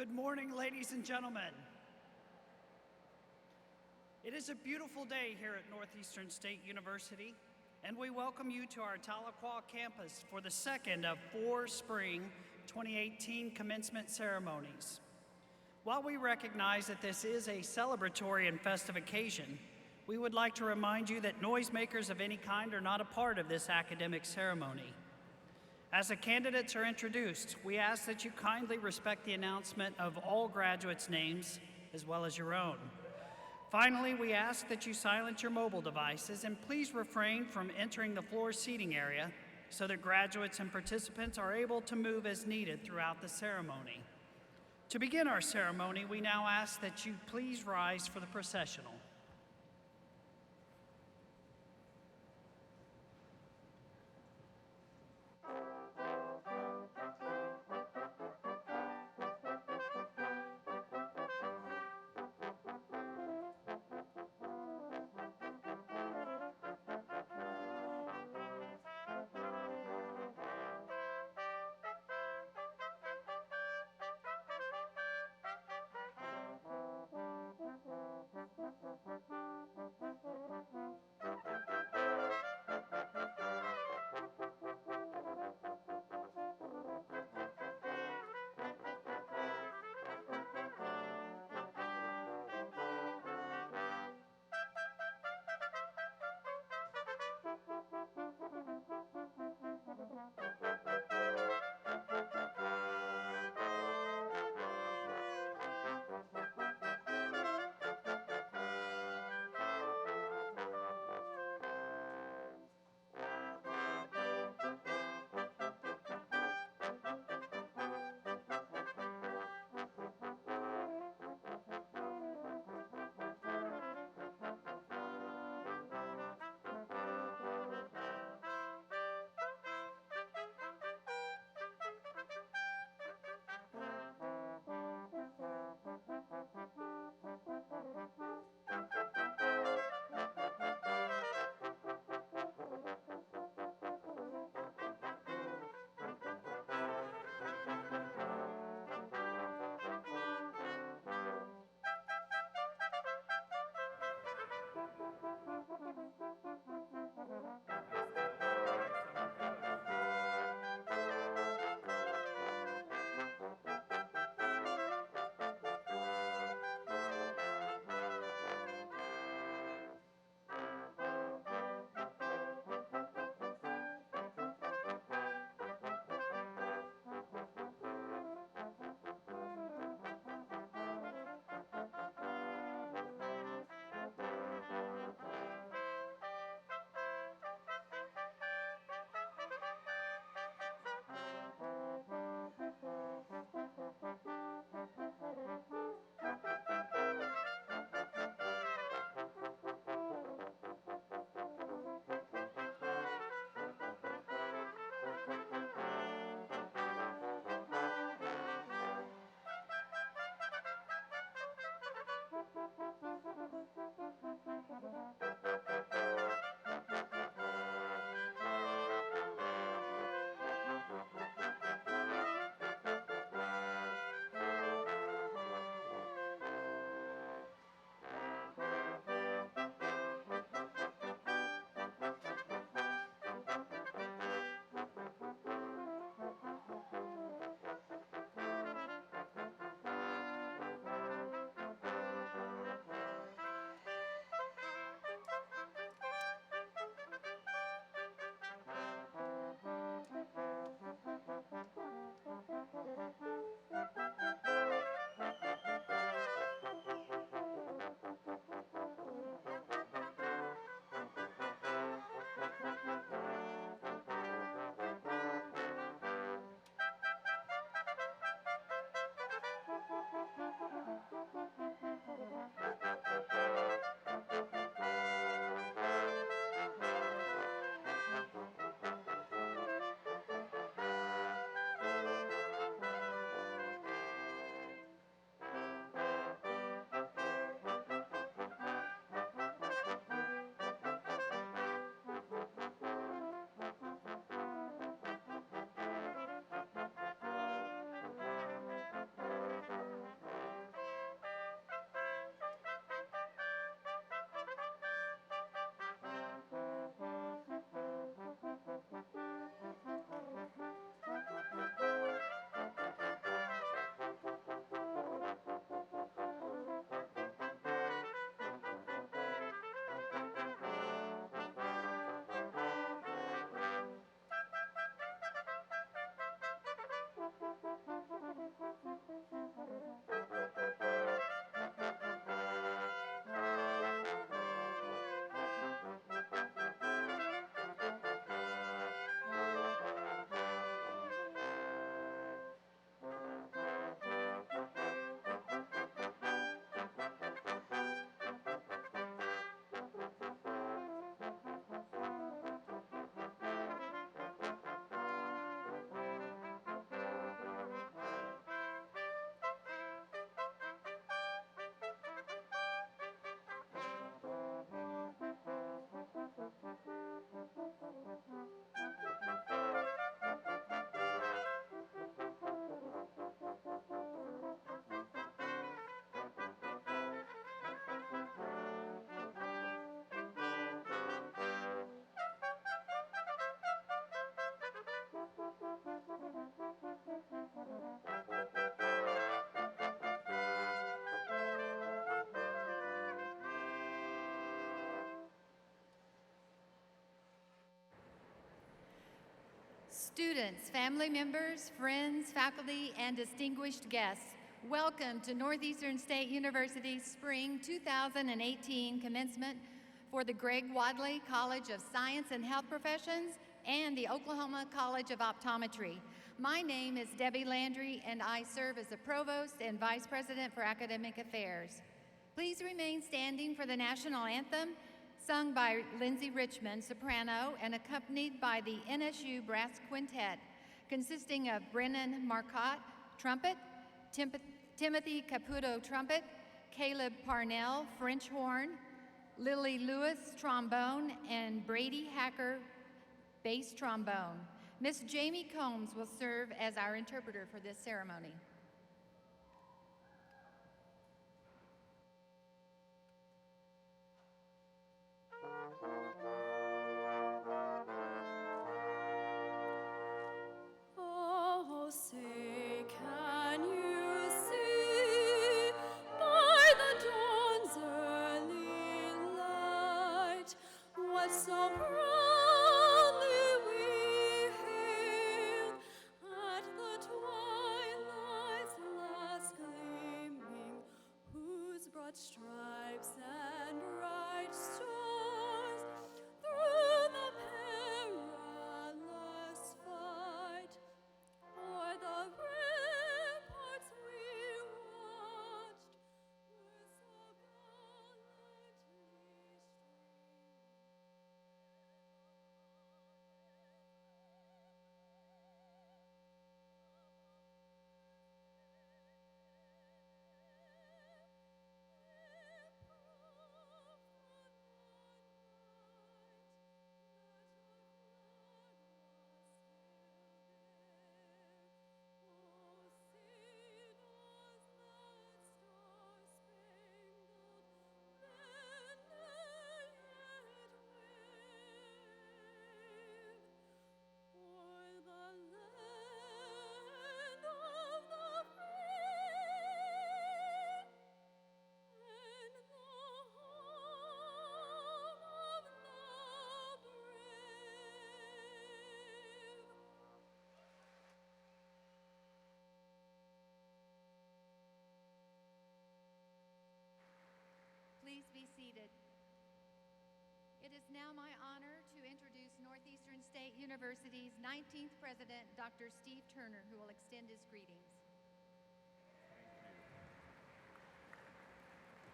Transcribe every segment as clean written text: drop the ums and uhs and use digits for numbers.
Good morning, ladies and gentlemen. It is a beautiful day here at Northeastern State University, and we welcome you to our Tahlequah campus for the second of 4 spring 2018 commencement ceremonies. While we recognize that this is a celebratory and festive occasion, we would like to remind you that noisemakers of any kind are not a part of this academic ceremony. As the candidates are introduced, we ask that you kindly respect the announcement of all graduates' names as well as your own. Finally, we ask that you silence your mobile devices and please refrain from entering the floor seating area so that graduates and participants are able to move as needed throughout the ceremony. To begin our ceremony, we now ask that you please rise for the processional. Students, family members, friends, faculty, and distinguished guests, welcome to Northeastern State University's Spring 2018 Commencement for the Greg Wadley College of Science and Health Professions and the Oklahoma College of Optometry. My name is Debbie Landry, and I serve as the Provost and Vice President for Academic Affairs. Please remain standing for the National Anthem, sung by Lindsay Richmond, soprano, and accompanied by the NSU Brass Quintet, consisting of Brennan Marcotte, trumpet, Timothy Caputo, trumpet, Caleb Parnell, French horn, Lily Lewis, trombone, and Brady Hacker, bass trombone. Miss Jamie Combs will serve as our interpreter for this ceremony. Oh, say, can you see by the dawn's early light what so proudly we hailed at the twilight's last gleaming, whose broad stripes and bright stars through the perilous fight o'er the ramparts we watched were so gallantly Please be seated. It is now my honor to introduce Northeastern State University's 19th President, Dr. Steve Turner, who will extend his greetings.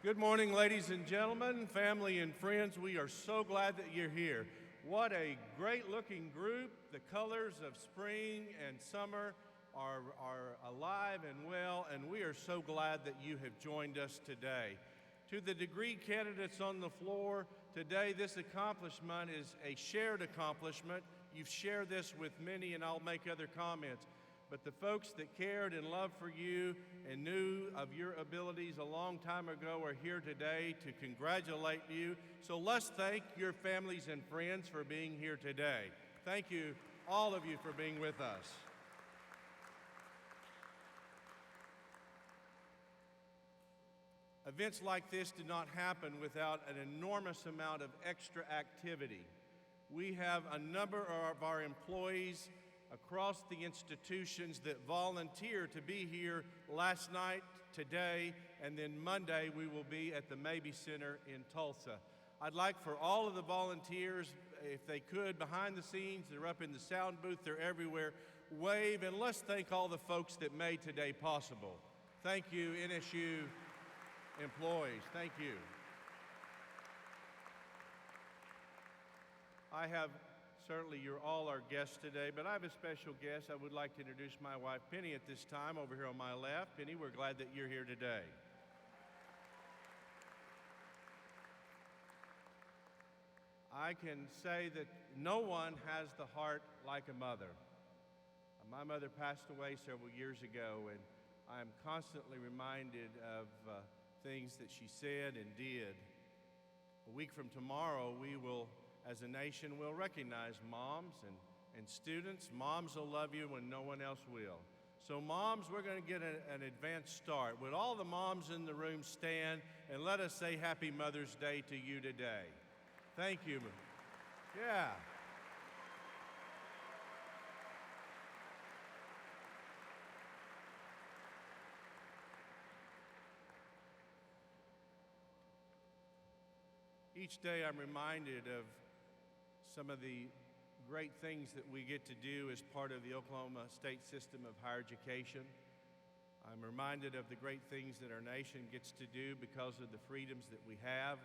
Good morning, ladies and gentlemen, family and friends. We are so glad that you're here. What a great-looking group. The colors of spring and summer are alive and well, and we are so glad that you have joined us today. To the degree candidates on the floor, today this accomplishment is a shared accomplishment. You've shared this with many, and I'll make other comments. But the folks that cared and loved for you and knew of your abilities a long time ago are here today to congratulate you. So let's thank your families and friends for being here today. Thank you, all of you, for being with us. Events like this do not happen without an enormous amount of extra activity. We have a number of our employees across the institutions that volunteer to be here last night, today, and then Monday we will be at the Mabee Center in Tulsa. I'd like for all of the volunteers, if they could, behind the scenes, they're up in the sound booth, they're everywhere, wave, and let's thank all the folks that made today possible. Thank you, NSU employees. Thank you. I have, certainly you're all our guests today, but I have a special guest. I would like to introduce my wife, Penny, at this time, over here on my left. Penny, we're glad that you're here today. I can say that no one has the heart like a mother. My mother passed away several years ago, and I'm constantly reminded of things that she said and did. A week from tomorrow, we will, as a nation, will recognize moms and students. Moms will love you when no one else will. So moms, we're going to get an advanced start. Would all the moms in the room stand and let us say Happy Mother's Day to you today? Thank you. Yeah. Each day I'm reminded of some of the great things that we get to do as part of the Oklahoma State system of higher education. I'm reminded of the great things that our nation gets to do because of the freedoms that we have.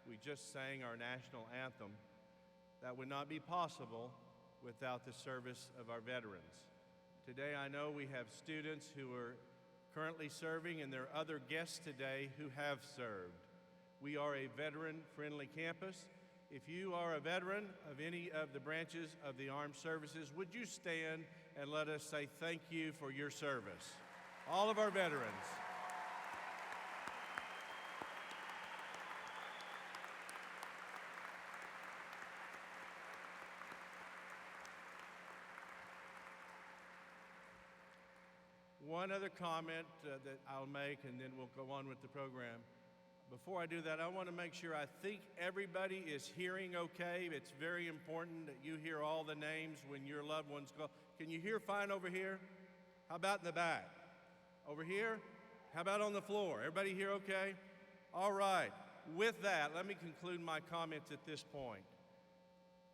We just sang our national anthem. That would not be possible without the service of our veterans. Today I know we have students who are currently serving, and there are other guests today who have served. We are a veteran-friendly campus. If you are a veteran of any of the branches of the armed services, would you stand and let us say thank you for your service? All of our veterans. One other comment that I'll make, and then we'll go on with the program. Before I do that, I want to make sure I think everybody is hearing okay. It's very important that you hear all the names when your loved ones go. Can you hear fine over here? How about in the back? Over here? How about on the floor? Everybody here okay? All right. With that, let me conclude my comments at this point.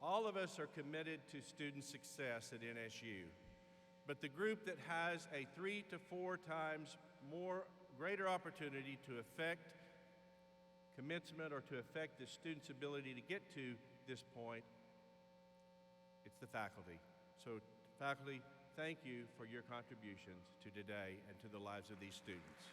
All of us are committed to student success at NSU. But the group that has a 3 to 4 times more greater opportunity to affect commencement or to affect the student's ability to get to this point, it's the faculty. So faculty, thank you for your contributions to today and to the lives of these students.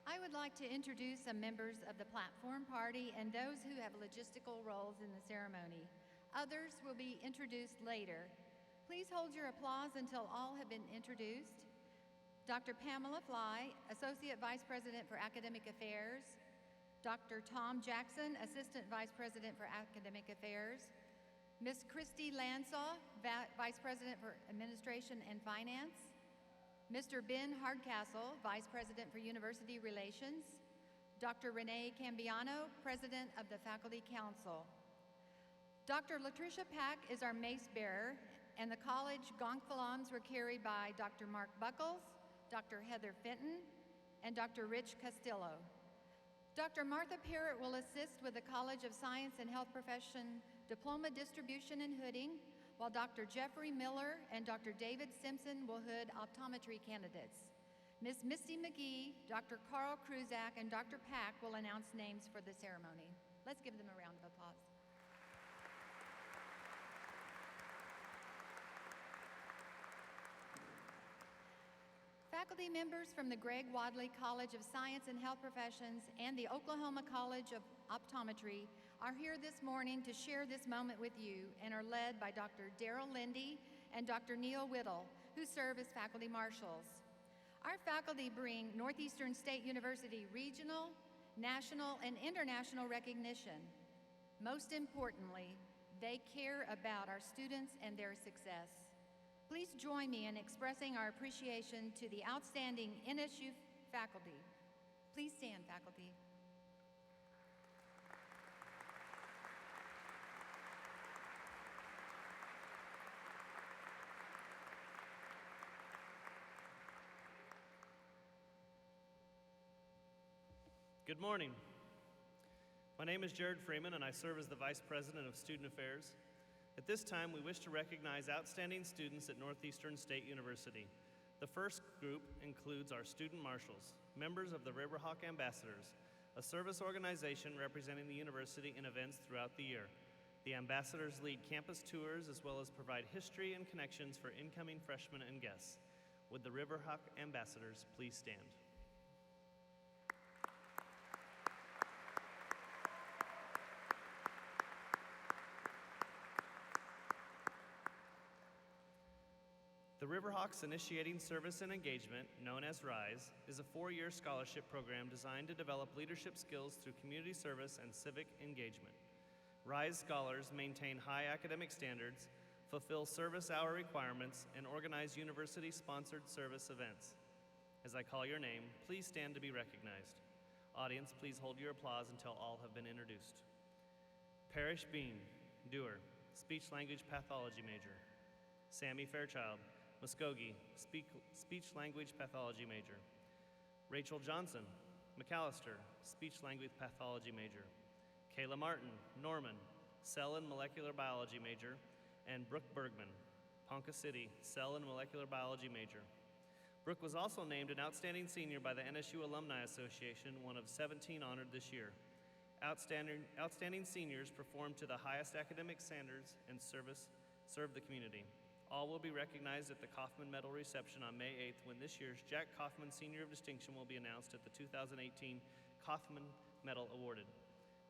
I would like to introduce some members of the platform party and those who have logistical roles in the ceremony. Others will be introduced later. Please hold your applause until all have been introduced. Dr. Pamela Fly, Associate Vice President for Academic Affairs. Dr. Tom Jackson, Assistant Vice President for Academic Affairs. Ms. Christy Lansaw, Vice President for Administration and Finance. Mr. Ben Hardcastle, Vice President for University Relations. Dr. Renee Cambiano, President of the Faculty Council. Dr. Latricia Pack is our mace bearer, and the college gonfalons were carried by Dr. Mark Buckles, Dr. Heather Fenton, and Dr. Rich Castillo. Dr. Martha Parrott will assist with the College of Science and Health Profession diploma distribution and hooding, while Dr. Jeffrey Miller and Dr. David Simpson will hood optometry candidates. Ms. Misty McGee, Dr. Carl Kruzak, and Dr. Pack will announce names for the ceremony. Let's give them a round of applause. Faculty members from the Greg Wadley College of Science and Health Professions and the Oklahoma College of Optometry are here this morning to share this moment with you and are led by Dr. Daryl Lindy and Dr. Neil Whittle, who serve as faculty marshals. Our faculty bring Northeastern State University regional, national, and international recognition. Most importantly, they care about our students and their success. Please join me in expressing our appreciation to the outstanding NSU faculty. Please stand, faculty. Good morning. My name is JERRID Freeman, and I serve as the Vice President of Student Affairs. At this time, we wish to recognize outstanding students at Northeastern State University. The first group includes our student marshals, members of the Riverhawk Ambassadors, a service organization representing the university in events throughout the year. The ambassadors lead campus tours as well as provide history and connections for incoming freshmen and guests. Would the Riverhawk Ambassadors please stand? The Riverhawks Initiating Service and Engagement, known as RISE, is a 4-year scholarship program designed to develop leadership skills through community service and civic engagement. RISE scholars maintain high academic standards, fulfill service hour requirements, and organize university-sponsored service events. As I call your name, please stand to be recognized. Audience, please hold your applause until all have been introduced. Parrish Bean, doer, speech-language pathology major. Sammy Fairchild, Muskogee, speech-language pathology major. Rachel Johnson, McAllister, speech-language pathology major. Kayla Martin, Norman, cell and molecular biology major. And Brooke Bergman, Ponca City, cell and molecular biology major. Brooke was also named an outstanding senior by the NSU Alumni Association, one of 17 honored this year. Outstanding seniors perform to the highest academic standards and serve the community. All will be recognized at the Kaufman Medal reception on May 8th, when this year's Jack Kaufman Senior of Distinction will be announced at the 2018 Kaufman Medal awarded.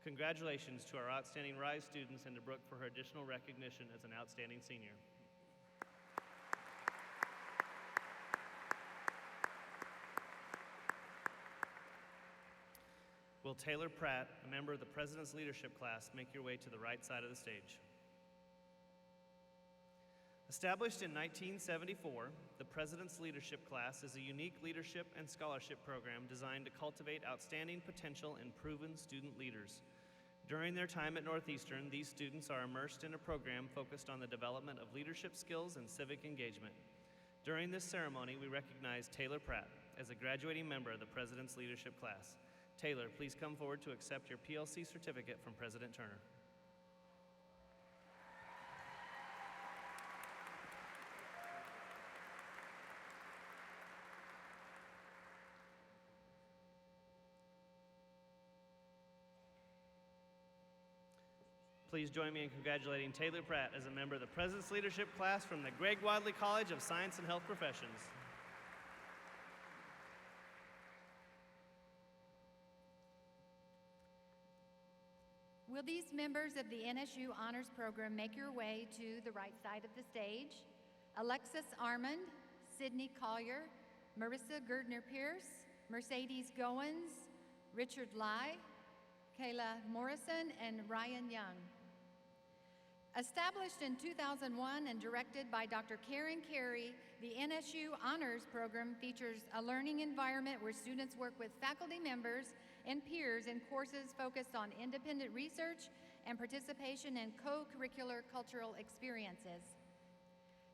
Congratulations to our outstanding RISE students and to Brooke for her additional recognition as an outstanding senior. Will Taylor Pratt, a member of the President's Leadership class, make your way to the right side of the stage? Established in 1974, the President's Leadership class is a unique leadership and scholarship program designed to cultivate outstanding potential and proven student leaders. During their time at Northeastern, these students are immersed in a program focused on the development of leadership skills and civic engagement. During this ceremony, we recognize Taylor Pratt as a graduating member of the President's Leadership class. Taylor, please come forward to accept your PLC certificate from President Turner. Please join me in congratulating Taylor Pratt as a member of the President's Leadership class from the Greg Wadley College of Science and Health Professions. Will these members of the NSU Honors Program make your way to the right side of the stage? Alexis Armand, Sydney Collier, Marissa Girdner-Pierce, Mercedes Goins, Richard Lai, Kayla Morrison, and Ryan Young. Established in 2001 and directed by Dr. Karen Carey, the NSU Honors Program features a learning environment where students work with faculty members and peers in courses focused on independent research and participation in co-curricular cultural experiences.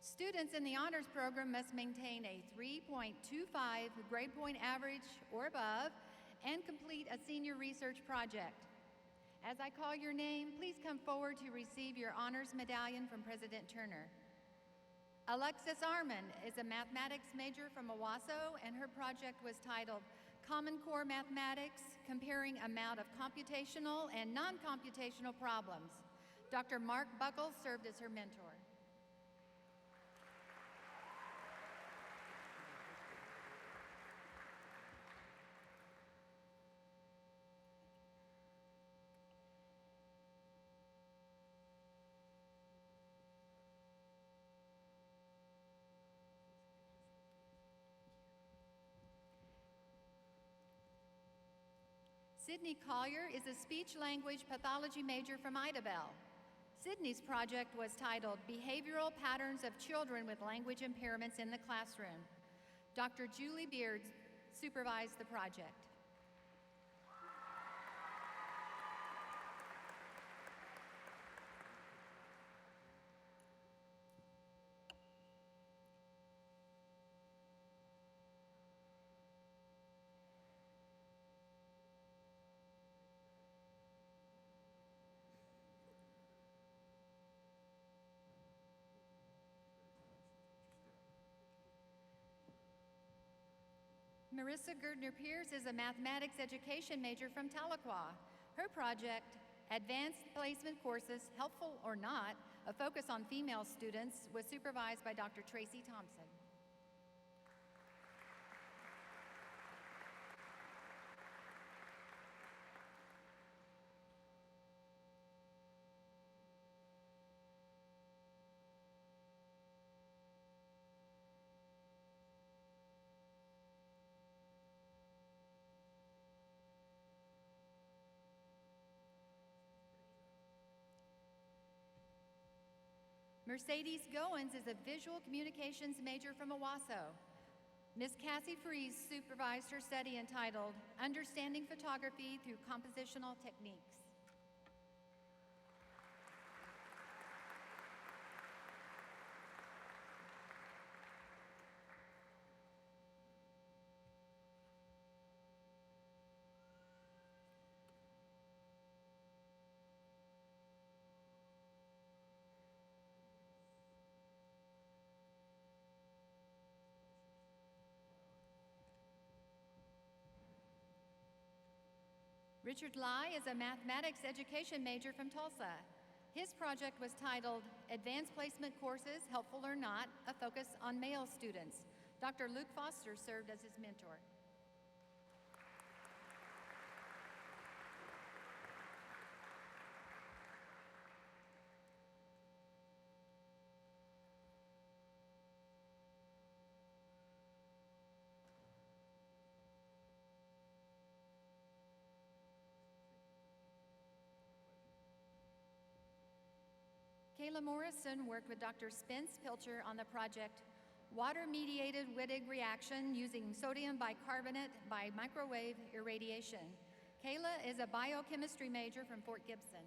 Students in the Honors Program must maintain a 3.25 grade point average or above and complete a senior research project. As I call your name, please come forward to receive your honors medallion from President Turner. Alexis Armand is a mathematics major from Owasso, and her project was titled Common Core Mathematics, Comparing Amount of Computational and Non-Computational Problems. Dr. Mark Buckles served as her mentor. Sydney Collier is a speech-language pathology major from Idabel. Sydney's project was titled Behavioral Patterns of Children with Language Impairments in the Classroom. Dr. Julie Beard supervised the project. Marissa Girdner-Pierce is a mathematics education major from Tahlequah. Her project, Advanced Placement Courses, Helpful or Not, a focus on female students, was supervised by Dr. Tracy Thompson. Mercedes Goins is a visual communications major from Owasso. Ms. Cassie Fries supervised her study entitled Understanding Photography Through Compositional Techniques. Richard Lai is a mathematics education major from Tulsa. His project was titled Advanced Placement Courses, Helpful or Not, a focus on male students. Dr. Luke Foster served as his mentor. Kayla Morrison worked with Dr. Spence Pilcher on the project Water-Mediated Wittig Reaction using sodium bicarbonate by microwave irradiation. Kayla is a biochemistry major from Fort Gibson.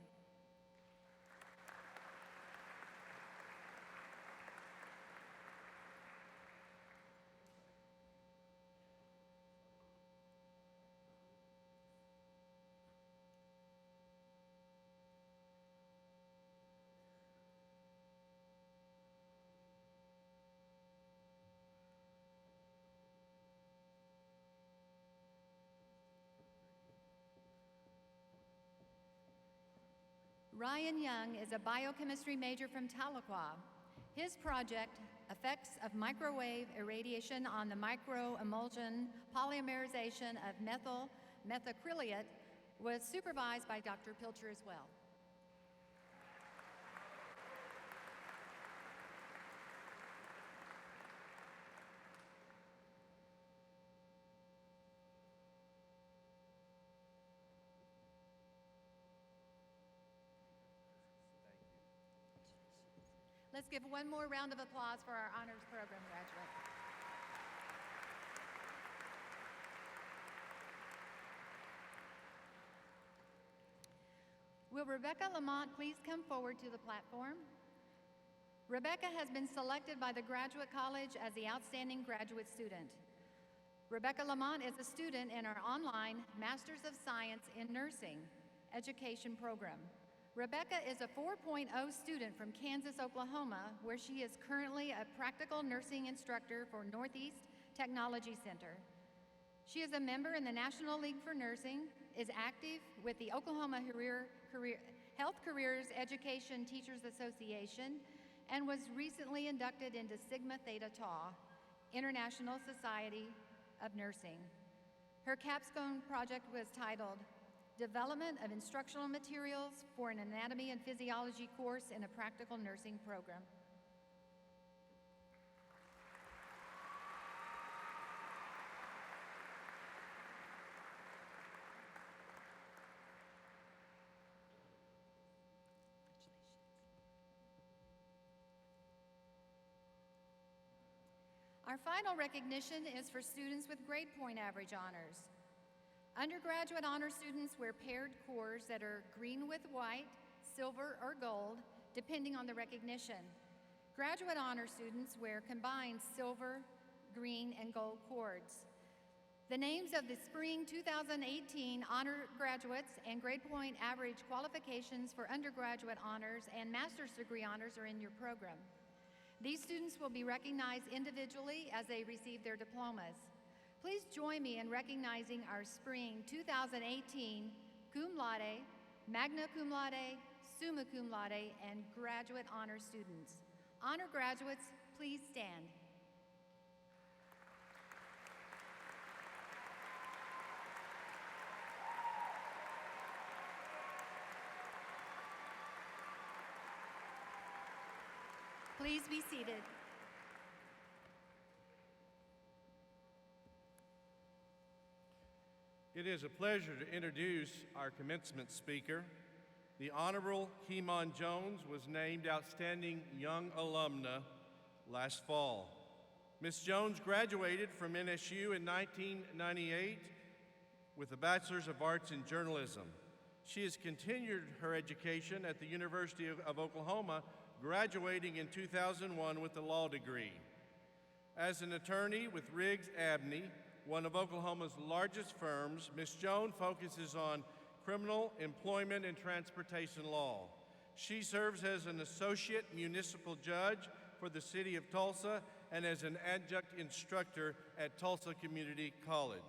Ryan Young is a biochemistry major from Tahlequah. His project, Effects of Microwave Irradiation on the Microemulsion Polymerization of Methyl Methacrylate, was supervised by Dr. Pilcher as well. Let's give one more round of applause for our honors program graduate. Will Rebecca Lamont please come forward to the platform? Rebecca has been selected by the Graduate College as the Outstanding Graduate Student. Rebecca Lamont is a student in our online Masters of Science in Nursing education program. Rebecca is a 4.0 student from Kansas, Oklahoma, where she is currently a practical nursing instructor for Northeast Technology Center. She is a member in the National League for Nursing, is active with the Oklahoma Health Careers Education Teachers Association, and was recently inducted into Sigma Theta Tau, International Society of Nursing. Her capstone project was titled Development of Instructional Materials for an Anatomy and Physiology course in a Practical Nursing Program. Our final recognition is for students with grade point average honors. Undergraduate honor students wear paired cords that are green with white, silver, or gold, depending on the recognition. Graduate honor students wear combined silver, green, and gold cords. The names of the Spring 2018 honor graduates and grade point average qualifications for undergraduate honors and master's degree honors are in your program. These students will be recognized individually as they receive their diplomas. Please join me in recognizing our Spring 2018 cum laude, magna cum laude, summa cum laude, and graduate honor students. Honor graduates, please stand. Please be seated. It is a pleasure to introduce our commencement speaker. The Honorable KIEMONN Jones was named Outstanding Young Alumna last fall. Ms. Jones graduated from NSU in 1998 with a Bachelor's of Arts in Journalism. She has continued her education at the University of Oklahoma, graduating in 2001 with a law degree. As an attorney with Riggs Abney, one of Oklahoma's largest firms, Ms. Jones focuses on criminal, employment, and transportation law. She serves as an associate municipal judge for the city of Tulsa and as an adjunct instructor at Tulsa Community College.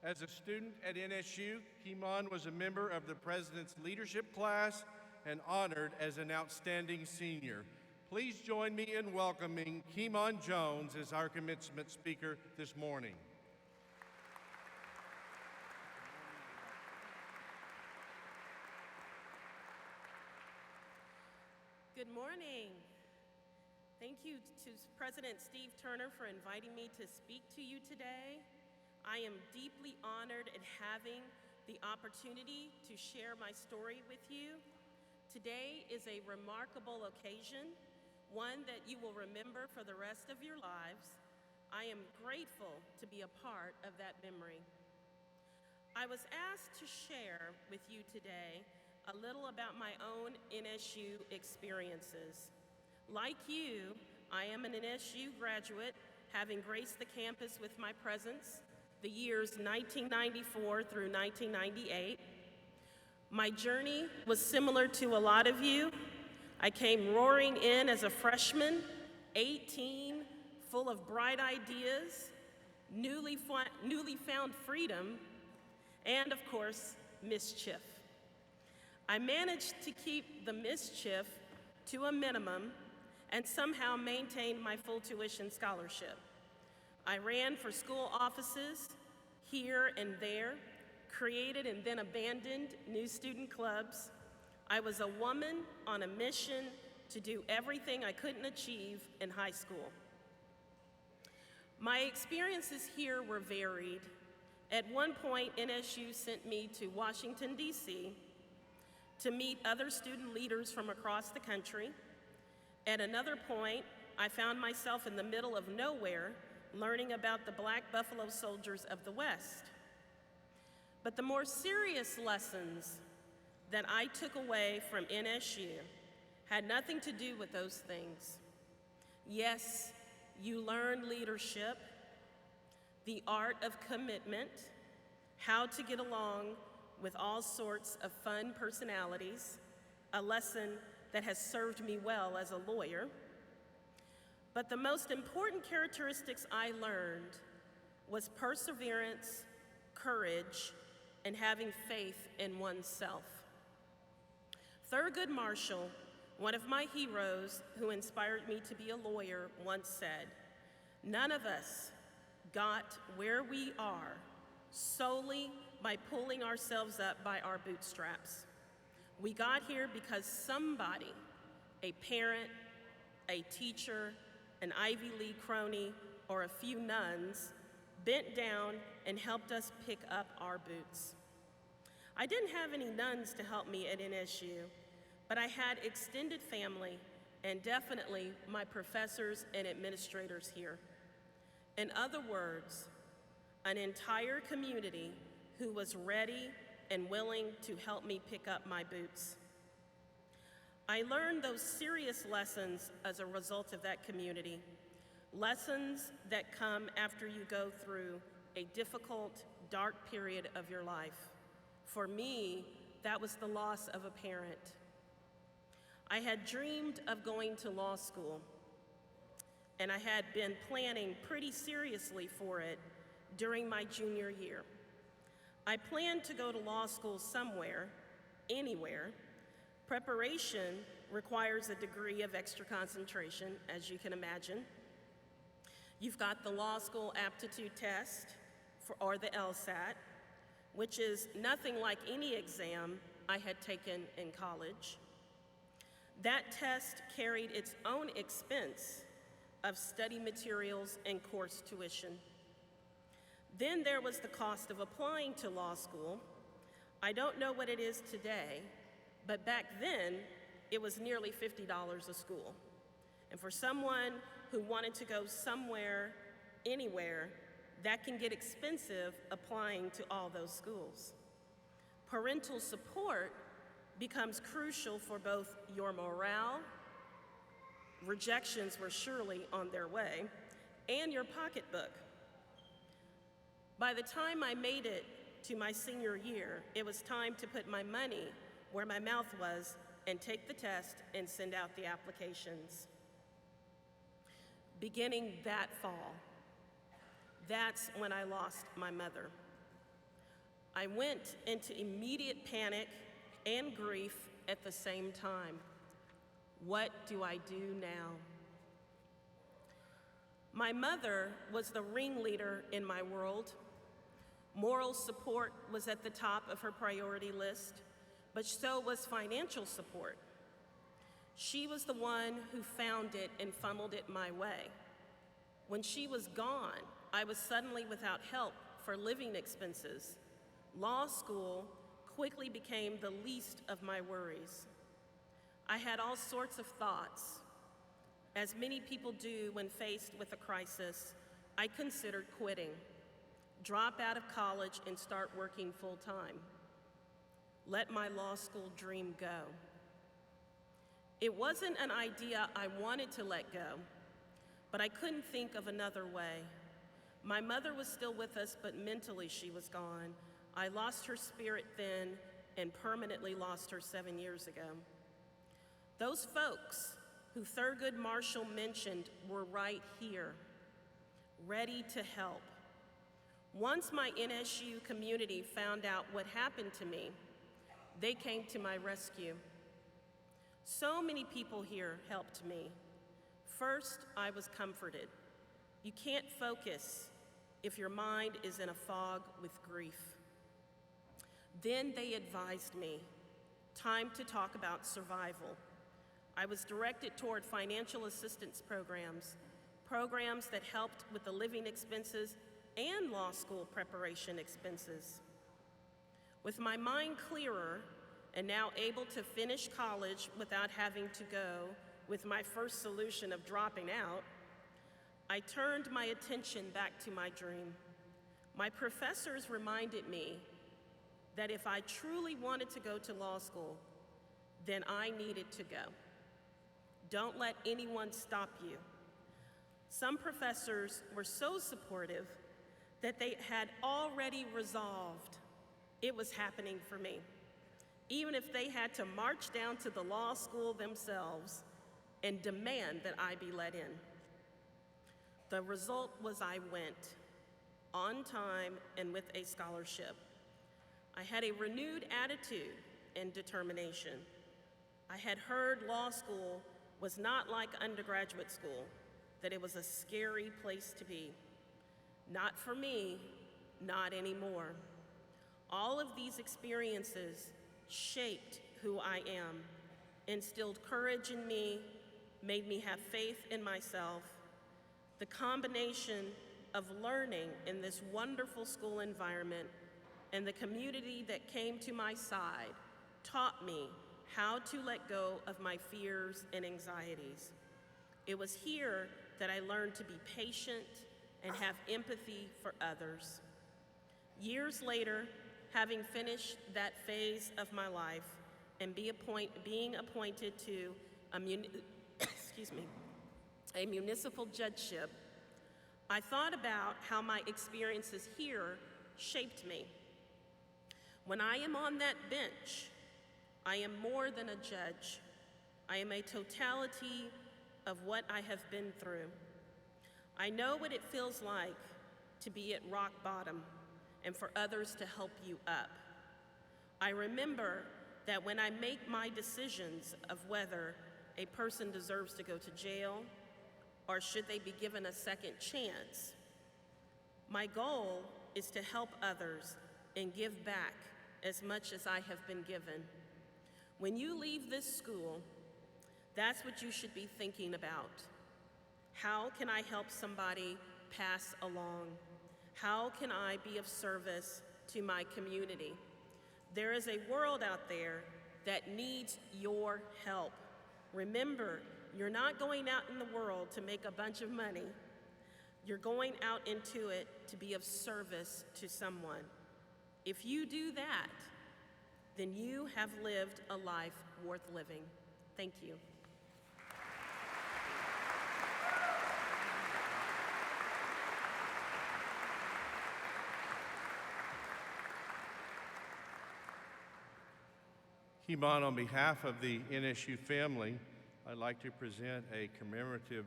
As a student at NSU, KIEMONN was a member of the President's Leadership Class and honored as an outstanding senior. Please join me in welcoming KIEMONN Jones as our commencement speaker this morning. Good morning. Thank you to President Steve Turner for inviting me to speak to you today. I am deeply honored at having the opportunity to share my story with you. Today is a remarkable occasion, one that you will remember for the rest of your lives. I am grateful to be a part of that memory. I was asked to share with you today a little about my own NSU experiences. Like you, I am an NSU graduate, having graced the campus with my presence the years 1994 through 1998. My journey was similar to a lot of you. I came roaring in as a freshman, 18, full of bright ideas, newly found freedom, and of course, mischief. I managed to keep the mischief to a minimum and somehow maintained my full tuition scholarship. I ran for school offices here and there, created and then abandoned new student clubs. I was a woman on a mission to do everything I couldn't achieve in high school. My experiences here were varied. At one point, NSU sent me to Washington, D.C. to meet other student leaders from across the country. At another point, I found myself in the middle of nowhere learning about the Black Buffalo Soldiers of the West. But the more serious lessons that I took away from NSU had nothing to do with those things. Yes, you learn leadership, the art of commitment, how to get along with all sorts of fun personalities, a lesson that has served me well as a lawyer. But the most important characteristics I learned was perseverance, courage, and having faith in oneself. Thurgood Marshall, one of my heroes who inspired me to be a lawyer, once said, "None of us got where we are solely by pulling ourselves up by our bootstraps. We got here because somebody, a parent, a teacher, an Ivy League crony, or a few nuns, bent down and helped us pick up our boots." I didn't have any nuns to help me at NSU, but I had extended family and definitely my professors and administrators here. In other words, an entire community who was ready and willing to help me pick up my boots. I learned those serious lessons as a result of that community, lessons that come after you go through a difficult, dark period of your life. For me, that was the loss of a parent. I had dreamed of going to law school, and I had been planning pretty seriously for it during my junior year. I planned to go to law school somewhere, anywhere. Preparation requires a degree of extra concentration, as you can imagine. You've got the law school aptitude test, or the LSAT, which is nothing like any exam I had taken in college. That test carried its own expense of study materials and course tuition. Then there was the cost of applying to law school. I don't know what it is today, but back then, it was nearly $50 a school. And for someone who wanted to go somewhere, anywhere, that can get expensive applying to all those schools. Parental support becomes crucial for both your morale, rejections were surely on their way, and your pocketbook. By the time I made it to my senior year, it was time to put my money where my mouth was and take the test and send out the applications. Beginning that fall, that's when I lost my mother. I went into immediate panic and grief at the same time. What do I do now? My mother was the ringleader in my world. Moral support was at the top of her priority list, but so was financial support. She was the one who found it and funneled it my way. When she was gone, I was suddenly without help for living expenses. Law school quickly became the least of my worries. I had all sorts of thoughts. As many people do when faced with a crisis, I considered quitting, drop out of college and start working full-time. Let my law school dream go. It wasn't an idea I wanted to let go, but I couldn't think of another way. My mother was still with us, but mentally she was gone. I lost her spirit then and permanently lost her 7 years ago. Those folks who Thurgood Marshall mentioned were right here, ready to help. Once my NSU community found out what happened to me, they came to my rescue. So many people here helped me. First, I was comforted. You can't focus if your mind is in a fog with grief. Then they advised me, time to talk about survival. I was directed toward financial assistance programs, programs that helped with the living expenses and law school preparation expenses. With my mind clearer and now able to finish college without having to go with my first solution of dropping out, I turned my attention back to my dream. My professors reminded me that if I truly wanted to go to law school, then I needed to go. Don't let anyone stop you. Some professors were so supportive that they had already resolved it was happening for me, even if they had to march down to the law school themselves and demand that I be let in. The result was I went, on time and with a scholarship. I had a renewed attitude and determination. I had heard law school was not like undergraduate school, that it was a scary place to be. Not for me, not anymore. All of these experiences shaped who I am, instilled courage in me, made me have faith in myself. The combination of learning in this wonderful school environment and the community that came to my side taught me how to let go of my fears and anxieties. It was here that I learned to be patient and have empathy for others. Years later, having finished that phase of my life and being appointed to a municipal judgeship, I thought about how my experiences here shaped me. When I am on that bench, I am more than a judge. I am a totality of what I have been through. I know what it feels like to be at rock bottom and for others to help you up. I remember that when I make my decisions of whether a person deserves to go to jail or should they be given a second chance, my goal is to help others and give back as much as I have been given. When you leave this school, that's what you should be thinking about. How can I help somebody pass along? How can I be of service to my community? There is a world out there that needs your help. Remember, you're not going out in the world to make a bunch of money. You're going out into it to be of service to someone. If you do that, then you have lived a life worth living. Thank you. KIEMONN, on behalf of the NSU family, I'd like to present a commemorative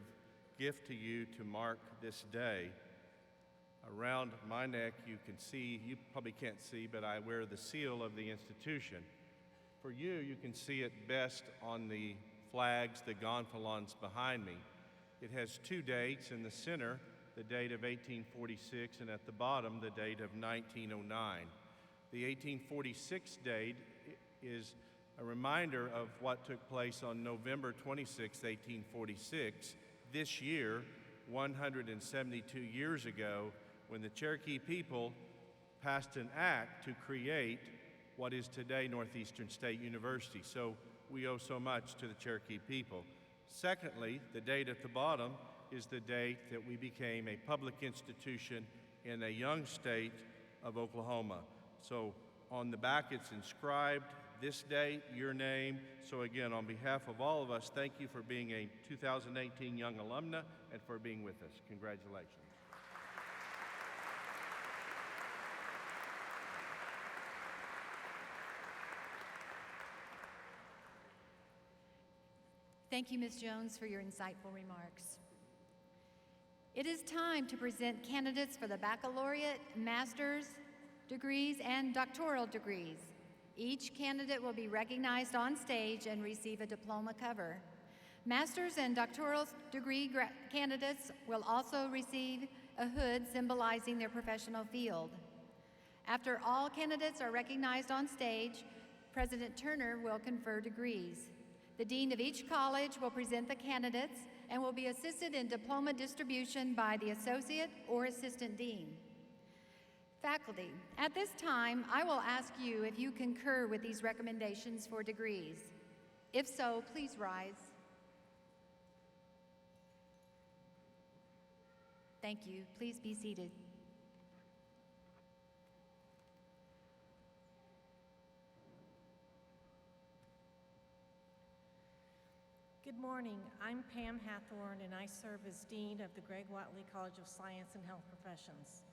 gift to you to mark this day. Around my neck, you can see, you probably can't see, but I wear the seal of the institution. For you, you can see it best on the flags, the gonfalons behind me. It has two dates: in the center, the date of 1846, and at the bottom, the date of 1909. The 1846 date is a reminder of what took place on November 26, 1846, this year, 172 years ago, when the Cherokee people passed an act to create what is today Northeastern State University. So we owe so much to the Cherokee people. Secondly, the date at the bottom is the date that we became a public institution in a young state of Oklahoma. So on the back it's inscribed this date, your name. So again, on behalf of all of us, thank you for being a 2018 Young Alumna and for being with us. Congratulations. Thank you, Ms. Jones, for your insightful remarks. It is time to present candidates for the baccalaureate, master's degrees, and doctoral degrees. Each candidate will be recognized on stage and receive a diploma cover. Master's and doctoral degree candidates will also receive a hood symbolizing their professional field. After all candidates are recognized on stage, President Turner will confer degrees. The dean of each college will present the candidates and will be assisted in diploma distribution by the associate or assistant dean. Faculty, at this time, I will ask you if you concur with these recommendations for degrees. If so, please rise. Thank you. Please be seated. Good morning. I'm Pam Hathorn, and I serve as Dean of the Greg Watley College of Science and Health Professions.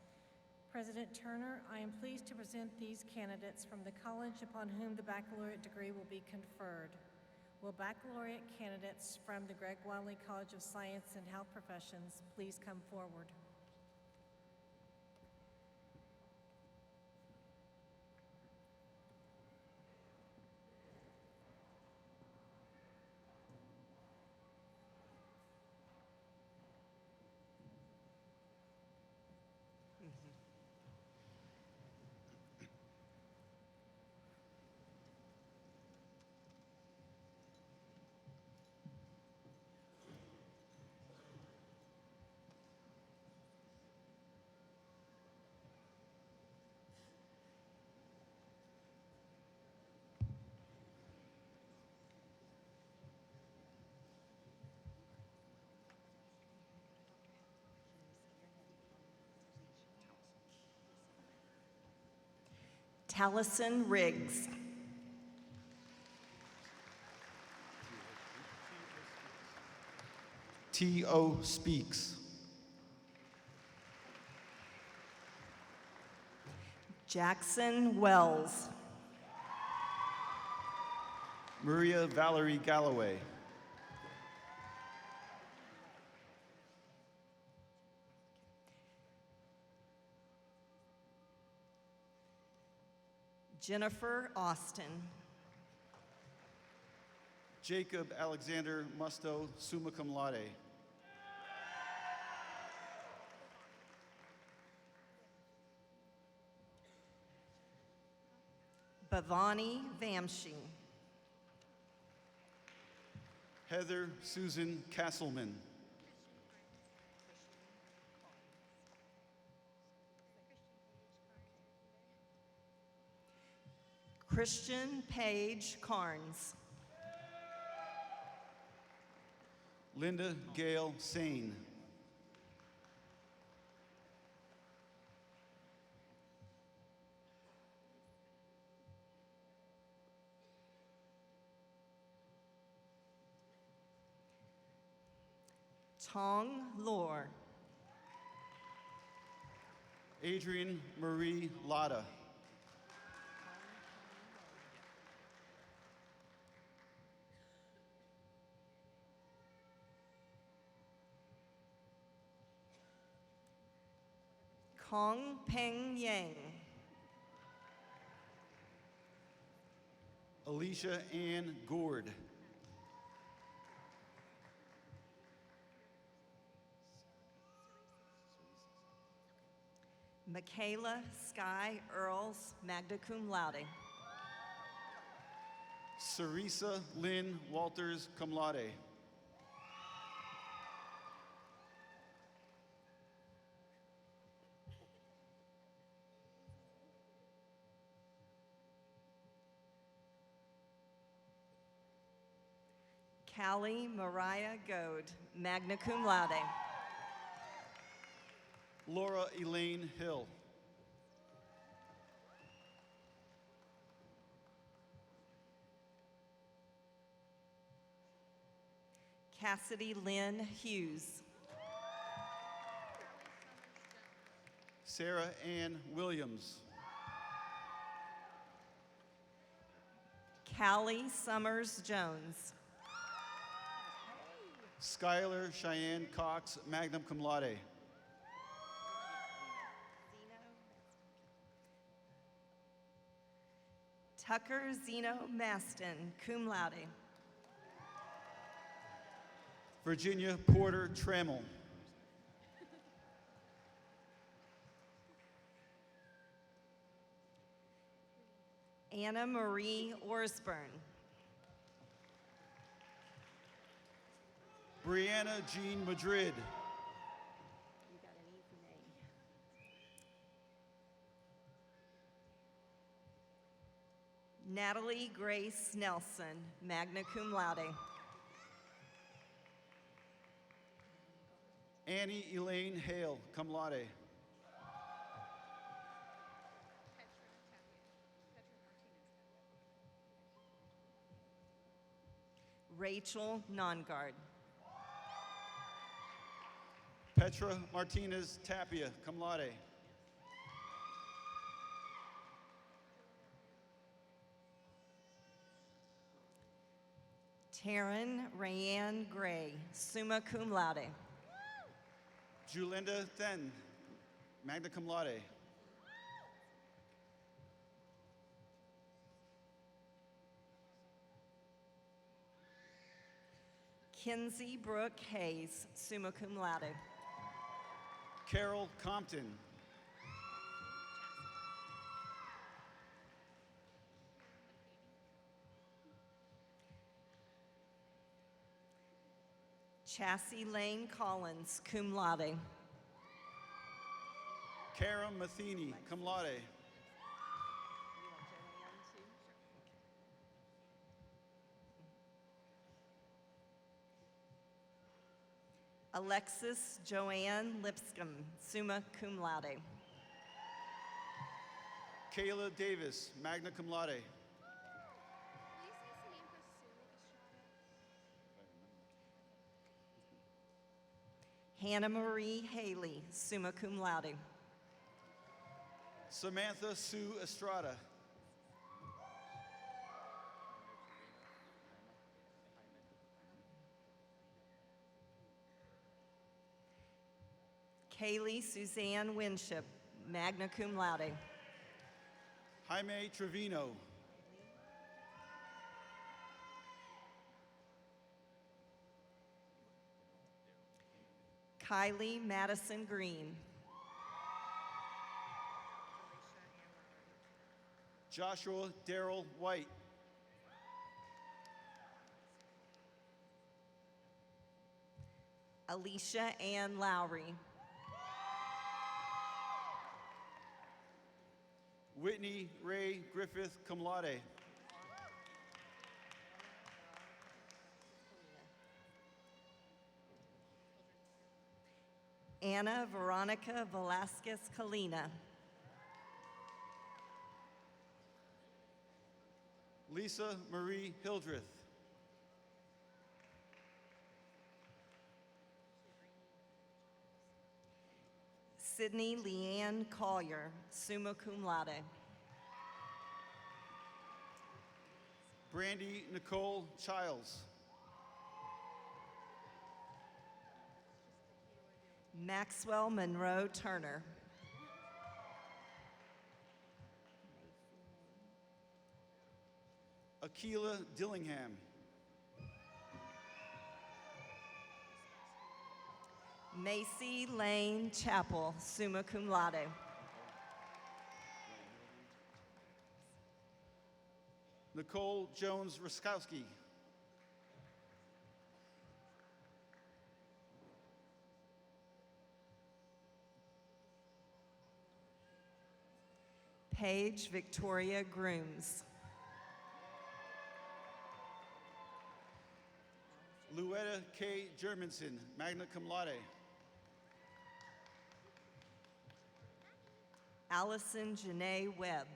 President Turner, I am pleased to present these candidates from the college upon whom the baccalaureate degree will be conferred. Will baccalaureate candidates from the Greg Watley College of Science and Health Professions please come forward? Taliesin Riggs. T.O. Speaks. Jackson Wells. Maria Valerie Galloway. Jennifer Austin. Jacob Alexander Musto, summa cum laude. Bhavani Vamshi. Heather Susan Castleman. Christian Page Carnes. Linda Gale Sane. Tong Lor. Adrian Marie Lotta. Hong Peng Yang. Alicia Ann Gourd. Michaela Sky Earls, magna cum laude. Cerisa Lynn Walters, cum laude. Callie Mariah Goad, magna cum laude. Laura Elaine Hill. Cassidy Lynn Hughes. Sarah Ann Williams. Callie Summers Jones. Skylar Cheyenne Cox, magna cum laude. Tucker Zeno Maston, cum laude. Virginia Porter Trammell. Anna Marie Orsburn. Brianna Jean Madrid. Natalie Grace Nelson, magna cum laude. Annie Elaine Hale, cum laude. Rachel Nongard. Petra Martinez Tapia, cum laude. Taryn Rayanne Gray, summa cum laude. Julinda Then, magna cum laude. Kinsey Brooke Hayes, summa cum laude. Carol Compton. Chassie Lane Collins, cum laude. Kara Matheny, cum laude. Alexis Joanne Lipscomb, summa cum laude. Kayla Davis, magna cum laude. Hannah Marie Haley, summa cum laude. Samantha Sue Estrada. Kaylee Suzanne Winship, magna cum laude. Jaime Trevino. Kylie Madison Green. Joshua Darrell White. Alicia Ann Lowry. Whitney Ray Griffith, cum laude. Anna Veronica Velasquez Kalina. Lisa Marie Hildreth. Sydney Leanne Collier, summa cum laude. Brandy Nicole Childs. Maxwell Monroe Turner. Akila Dillingham. Macy Lane Chappell, summa cum laude. Nicole Jones Ruskowski. Paige Victoria Grooms. Luetta K. Germanson, magna cum laude. Allison Janae Webb.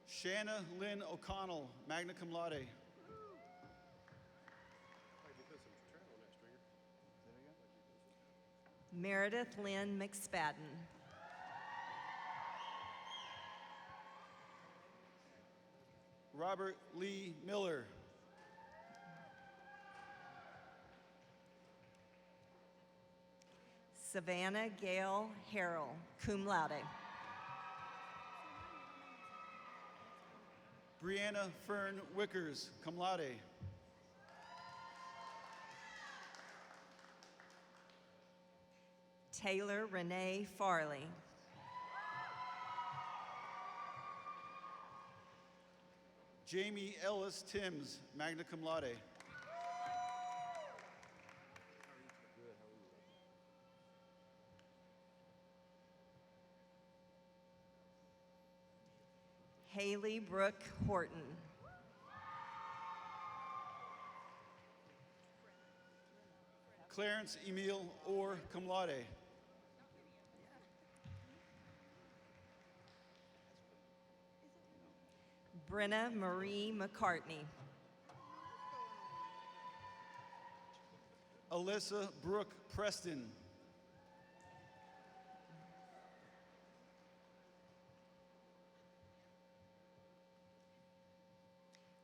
Shanna Lynn O'Connell, magna cum laude. Meredith Lynn McSpadden. Robert Lee Miller. Savannah Gail Harrell, cum laude. Brianna Fern Wickers, cum laude. Taylor Renee Farley. Jamie Ellis Timms, magna cum laude. Haley Brooke Horton. Clarence Emil Orr, cum laude. Brenna Marie McCartney. Alyssa Brooke Preston.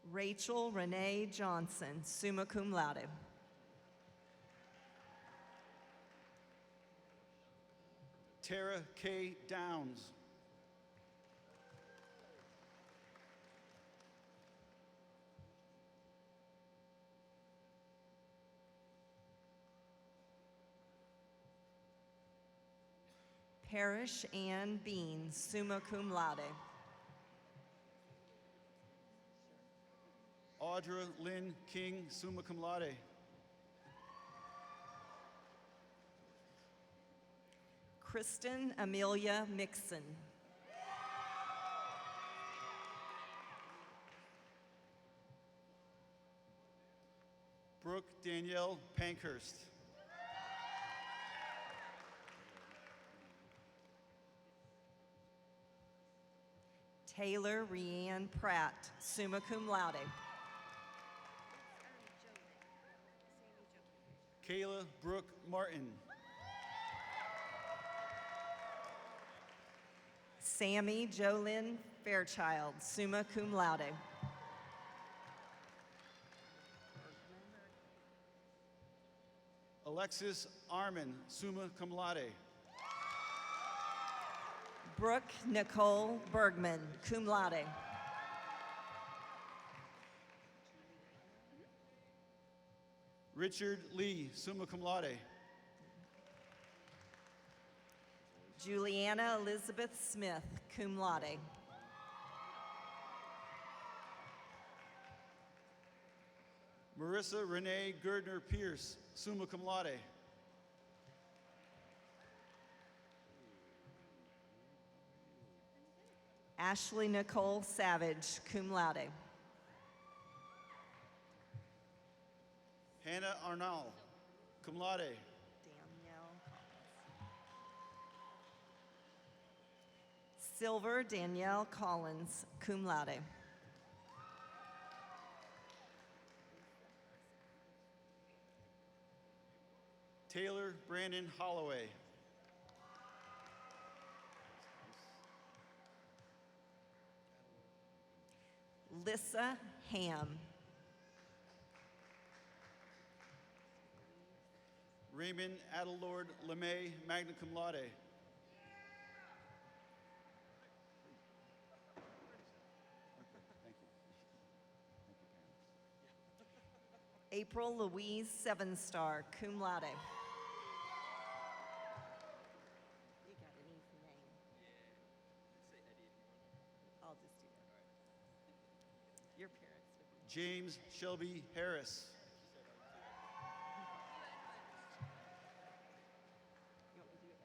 Rachel Renee Johnson, summa cum laude. Tara K. Downs. Parrish Ann Bean, summa cum laude. Audra Lynn King, summa cum laude. Kristen Amelia Mixon. Brooke Danielle Pankhurst. Taylor Rianne Pratt, summa cum laude. Kayla Brooke Martin. Sammy Jolynn Fairchild, summa cum laude. Alexis Armin, summa cum laude. Brooke Nicole Bergman, cum laude. Richard Lee, summa cum laude. Juliana Elizabeth Smith, cum laude. Marissa Renee Gardner Pierce, summa cum laude. Ashley Nicole Savage, cum laude. Hannah Arnall, cum laude. Danielle Collins. Silver Danielle Collins, cum laude. Taylor Brandon Holloway. Lissa Ham. Raymond Adelord LeMay, magna cum laude. April Louise Seven-Star, cum laude. You got an easy name. I'll just do that. Your parents would be. James Shelby Harris. You want me to do it,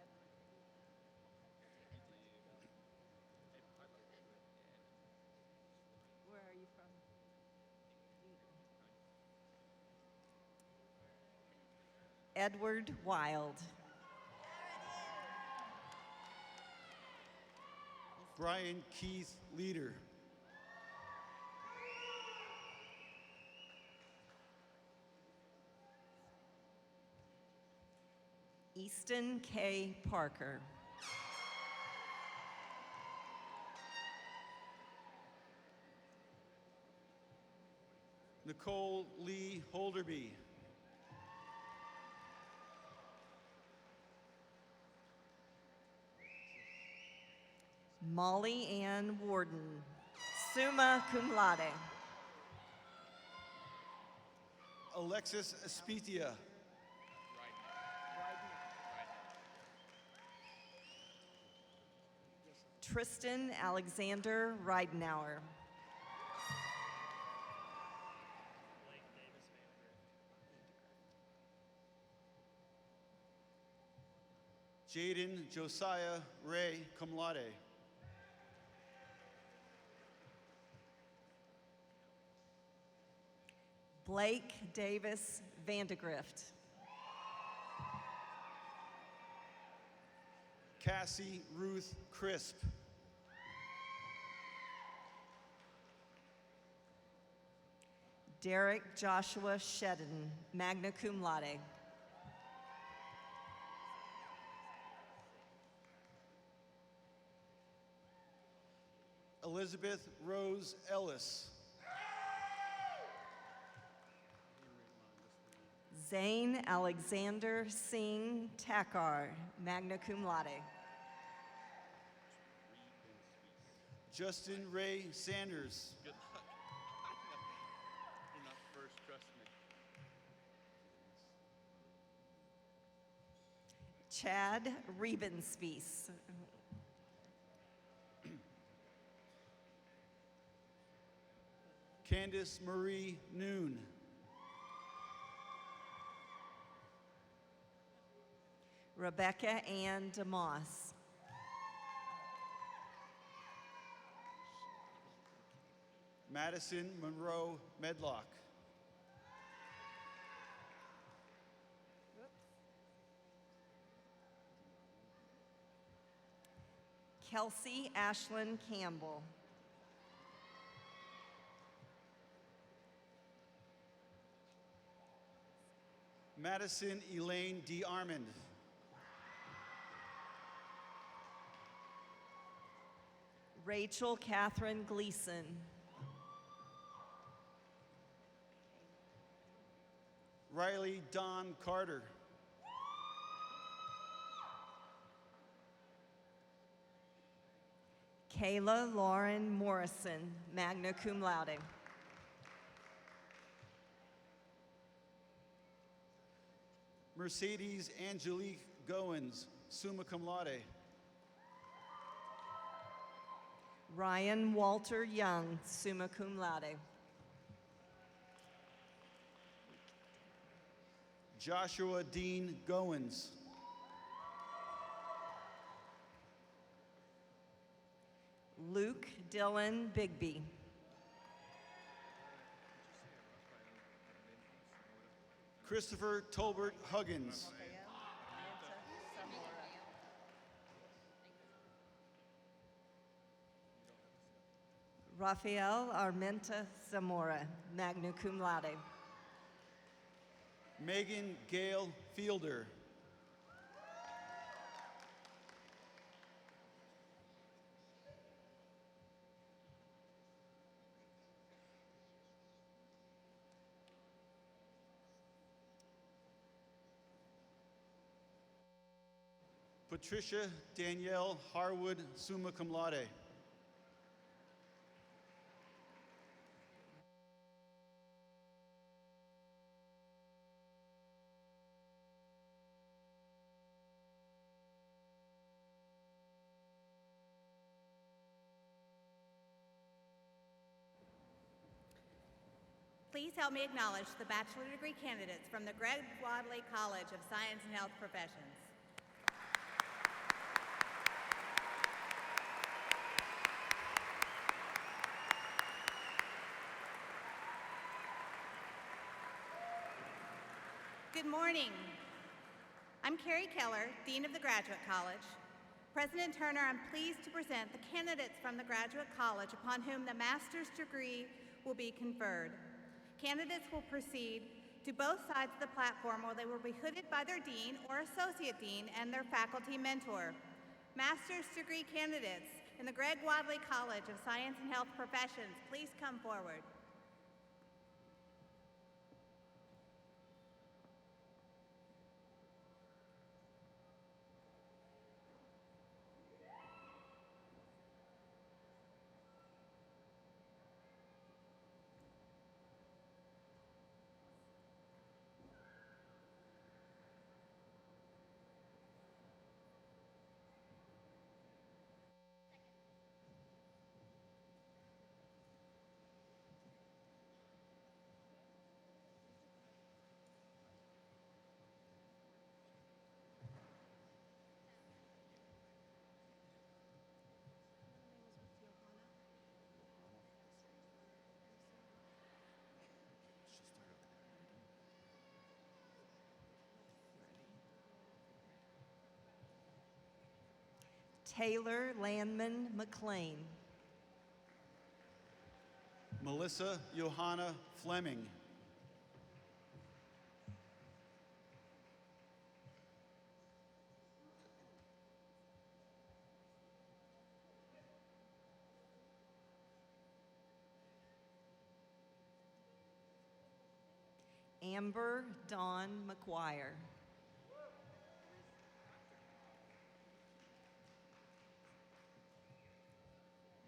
Where are you from? Edward Wild. Brian Keith Leader. Easton K. Parker. Nicole Lee Holderby. Molly Ann Warden, summa cum laude. Alexis Espitia. Tristan Alexander Reidenauer. Jaden Josiah Ray, cum laude. Blake Davis Vandegrift. Cassie Ruth Crisp. Derek Joshua Shedden, magna cum laude. Elizabeth Rose Ellis. Zane Alexander Singh Takar, magna cum laude. Justin Ray Sanders. Good luck. You're not first, trust me. Chad Riebenspies. Candace Marie Noon. Rebecca Ann DeMoss. Madison Monroe Medlock. Kelsey Ashlyn Campbell. Madison Elaine D. Armand. Rachel Catherine Gleason. Riley Don Carter. Kayla Lauren Morrison, magna cum laude. Mercedes Angelique Goins, summa cum laude. Ryan Walter Young, summa cum laude. Joshua Dean Goins. Luke Dylan Bigby. Christopher Tolbert Huggins. Rafael Armenta Zamora, magna cum laude. Megan Gale Fielder. Patricia Danielle Harwood, summa cum laude. Please help me acknowledge the bachelor degree candidates from the Greg Wadley College of Science and Health Professions. Good morning. I'm Carrie Keller, Dean of the Graduate College. President Turner, I'm pleased to present the candidates from the Graduate College upon whom the master's degree will be conferred. Candidates will proceed to both sides of the platform where they will be hooded by their dean or associate dean and their faculty mentor. Master's degree candidates in the Greg Wadley College of Science and Health Professions, please come forward. Taylor Landman McLean. Melissa Johanna Fleming. Amber Dawn McGuire.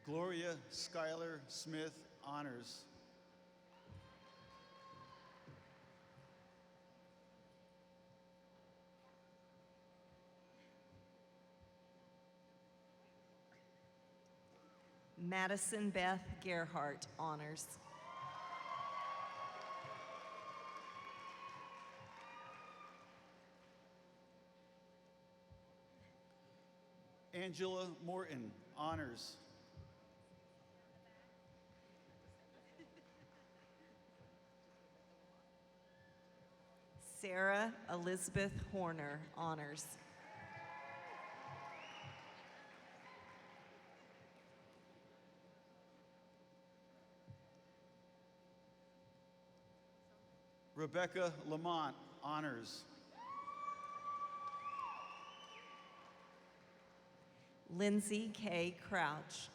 Gloria Schuyler Smith, honors. Madison Beth Gerhart, honors. Angela Morton, honors. Sarah Elizabeth Horner, honors. Rebecca Lamont, honors. Lindsay K. Crouch.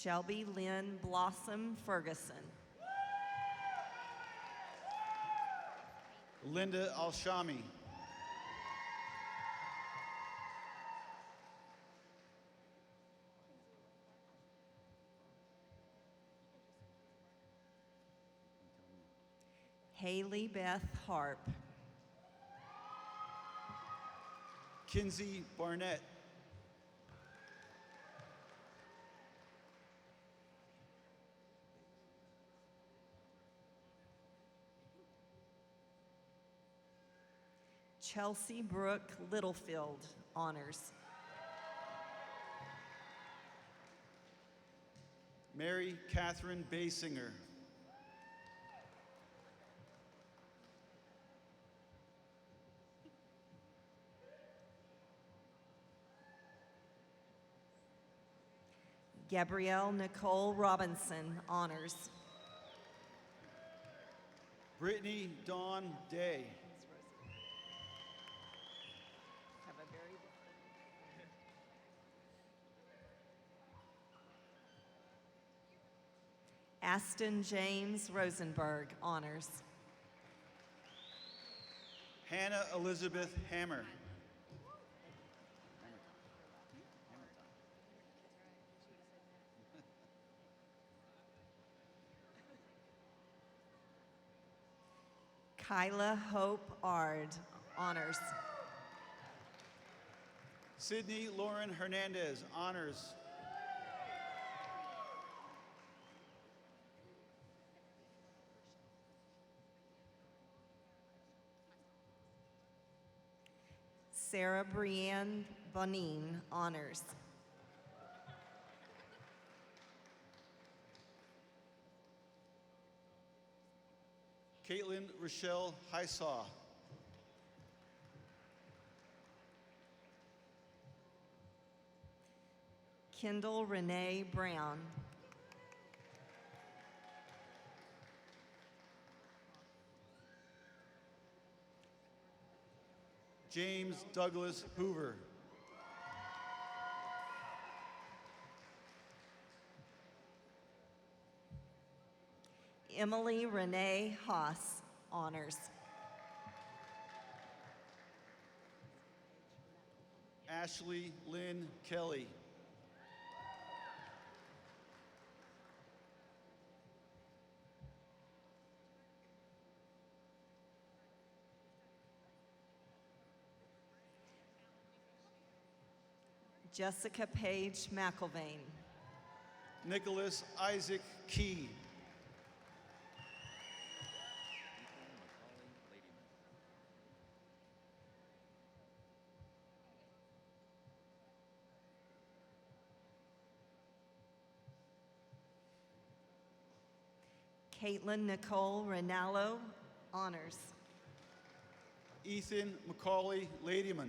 Shelby Lynn Blossom Ferguson. Linda Alshami. Haley Beth Harp. Kinsey Barnett. Chelsea Brooke Littlefield, honors. Mary Catherine Basinger. Gabrielle Nicole Robinson, honors. Brittany Dawn Day. Aston James Rosenberg, honors. Hannah Elizabeth Hammer. Kyla Hope Ard, honors. Sydney Lauren Hernandez, honors. Sarah Brianne Bonin, honors. Caitlin Rochelle Hysaw. Kendall Renee Brown. James Douglas Hoover. Emily Renee Haas, honors. Ashley Lynn Kelly. Jessica Page McIlvain. Nicholas Isaac Key. Caitlin Nicole Rinaldo, honors. Ethan Macaulay Ladyman.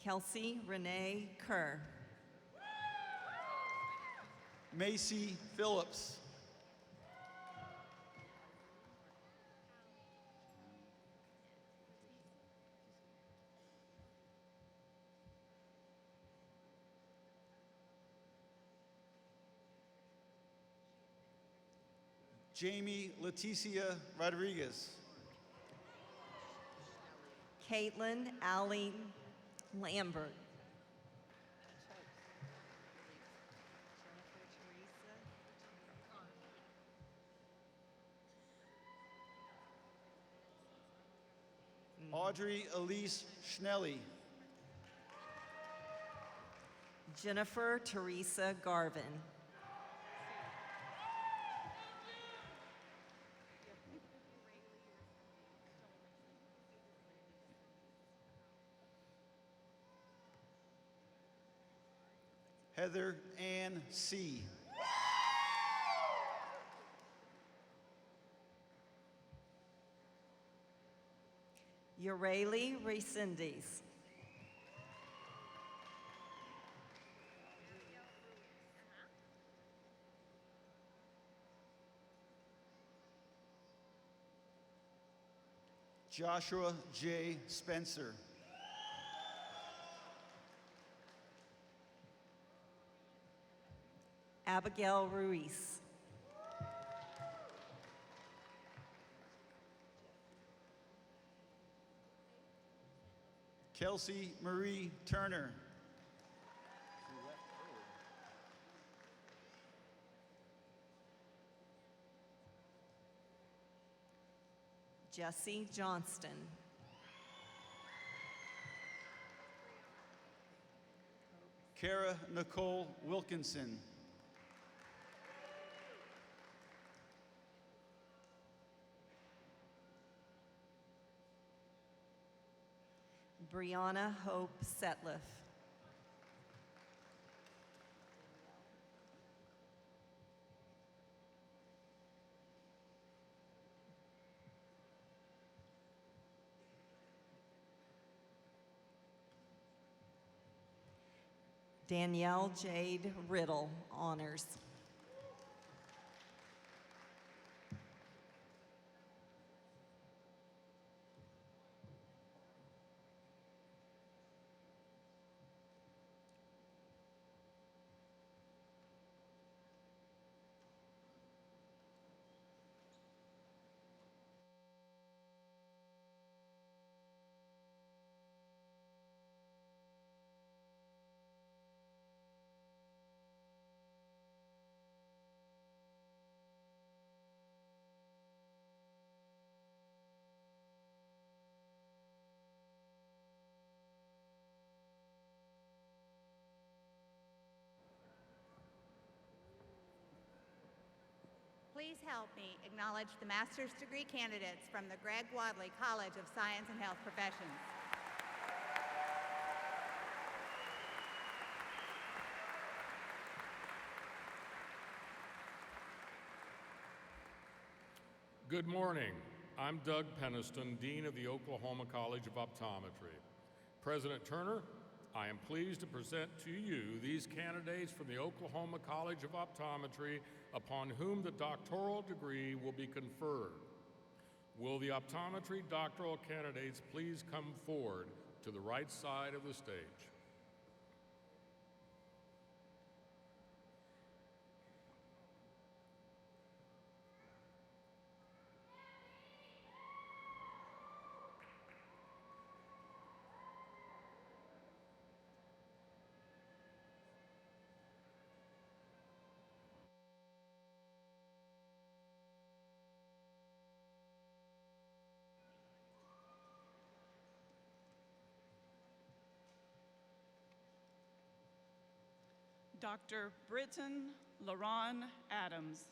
Kelsey Renee Kerr. Macy Phillips. Jamie Leticia Rodriguez. Caitlin Allie Lambert. Audrey Elise Schnelly. Jennifer Teresa Garvin. Heather Ann C. Ureli Resendez. Joshua J. Spencer. Abigail Ruiz. Kelsey Marie Turner. Jesse Johnston. Kara Nicole Wilkinson. Brianna Hope Setliff. Danielle Jade Riddle, honors. Please help me acknowledge the master's degree candidates from the Greg Wadley College of Science and Health Professions. Good morning. I'm Doug Peniston, Dean of the Oklahoma College of Optometry. President Turner, I am pleased to present to you these candidates from the Oklahoma College of Optometry upon whom the doctoral degree will be conferred. Will the optometry doctoral candidates please come forward to the right side of the stage? Dr. Britton LaRon Adams.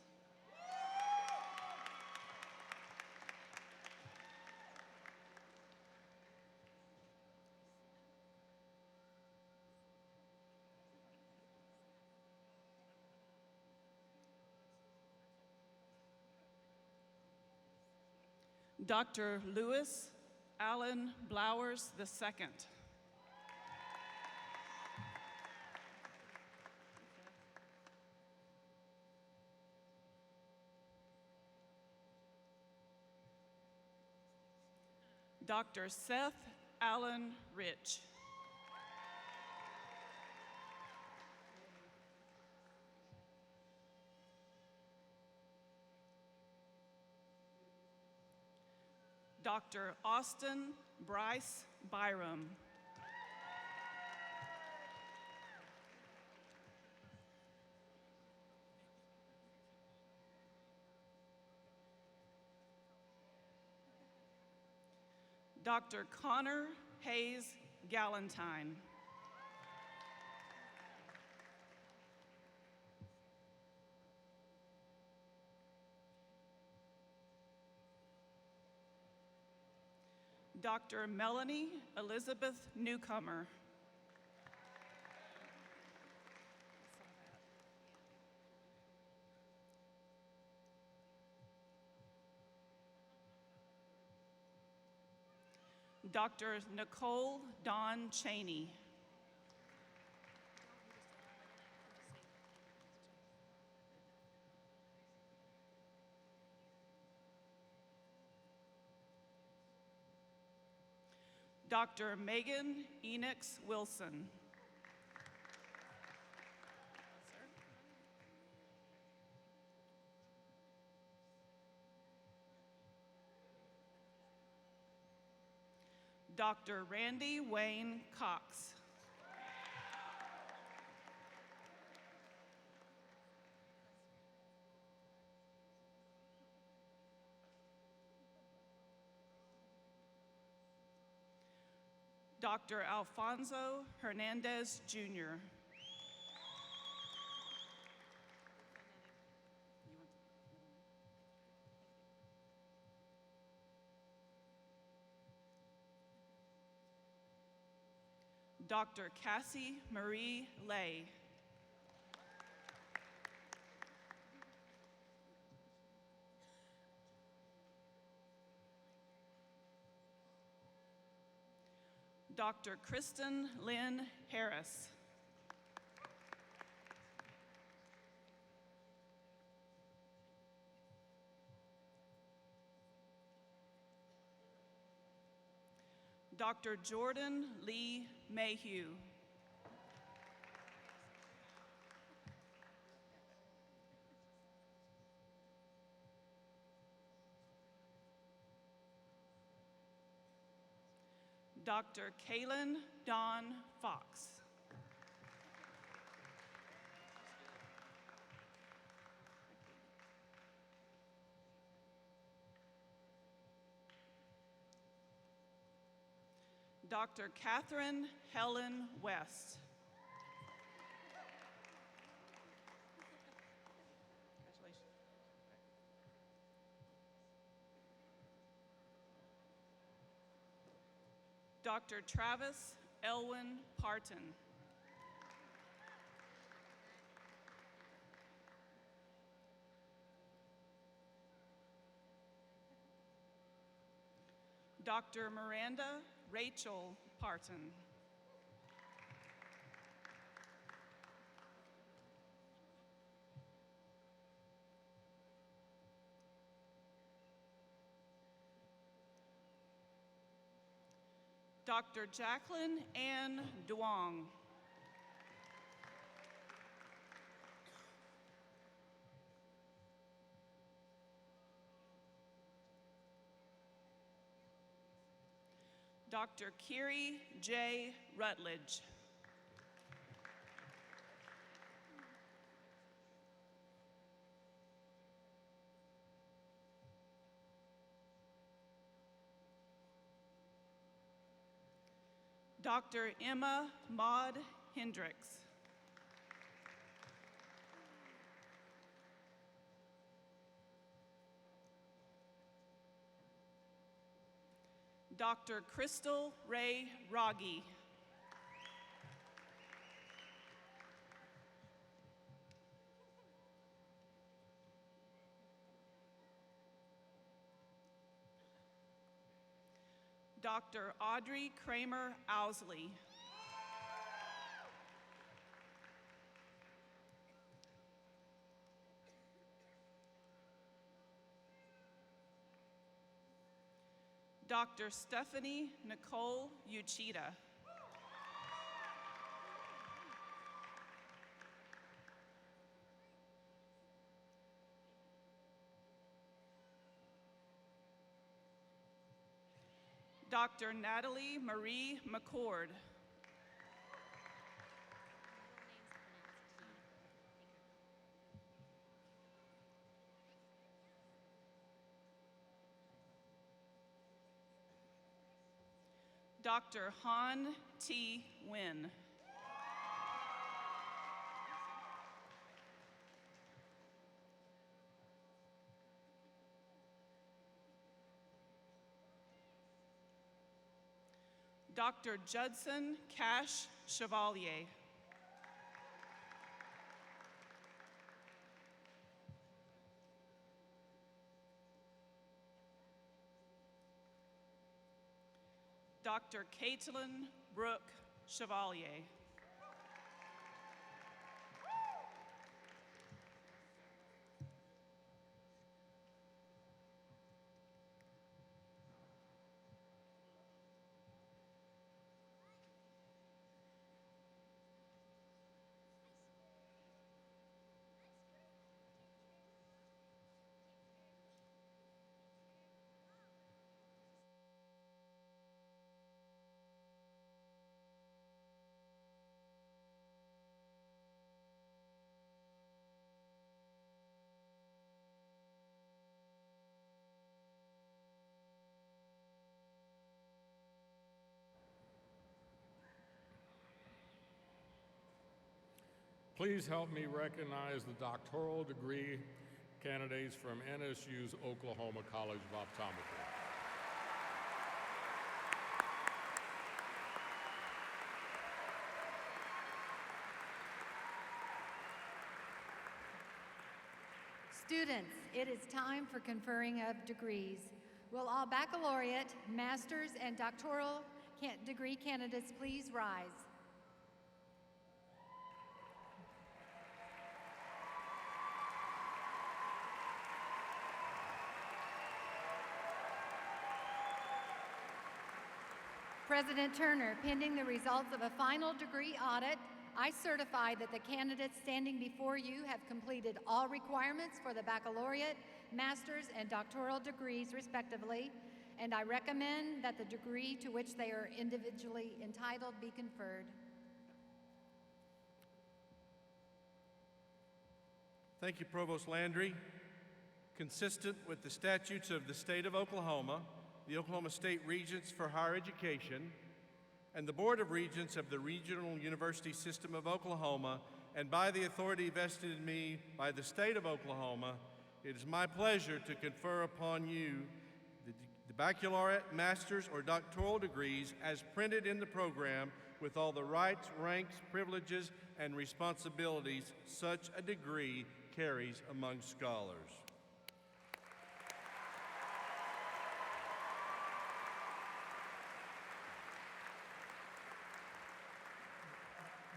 Dr. Lewis Allen Blowers II. Dr. Seth Allen Rich. Dr. Austin Bryce Byram. Dr. Connor Hayes Galantine. Dr. Melanie Elizabeth Newcomer. Dr. Nicole Dawn Cheney. Dr. Megan Enox Wilson. Dr. Randy Wayne Cox. Dr. Alfonso Hernandez, Jr. Dr. Cassie Marie Lay. Dr. Kristen Lynn Harris. Dr. Jordan Lee Mayhew. Dr. Kaylin Dawn Fox. Dr. Catherine Helen West. Congratulations. Dr. Travis Elwin Parton. Dr. Miranda Rachel Parton. Dr. Jacqueline Ann Duong. Dr. Kiri J. Rutledge. Dr. Emma Maud Hendricks. Dr. Crystal Ray Rogge. Dr. Audrey Kramer Owsley. Dr. Stephanie Nicole Uchida. Dr. Natalie Marie McCord. Dr. Han T. Nguyen. Dr. Judson Cash Chevalier. Dr. Caitlin Brooke Chevalier. Please help me recognize the doctoral degree candidates from NSU's Oklahoma College of Optometry. Students, it is time for conferring of degrees. Will all baccalaureate, master's, and doctoral degree candidates please rise? President Turner, pending the results of a final degree audit, I certify that the candidates standing before you have completed all requirements for the baccalaureate, master's, and doctoral degrees, respectively, and I recommend that the degree to which they are individually entitled be conferred. Thank you, Provost Landry. Consistent with the statutes of the state of Oklahoma, the Oklahoma State Regents for Higher Education, and the Board of Regents of the Regional University System of Oklahoma, and by the authority vested in me by the state of Oklahoma, it is my pleasure to confer upon you the baccalaureate, master's, or doctoral degrees as printed in the program with all the rights, ranks, privileges, and responsibilities such a degree carries among scholars.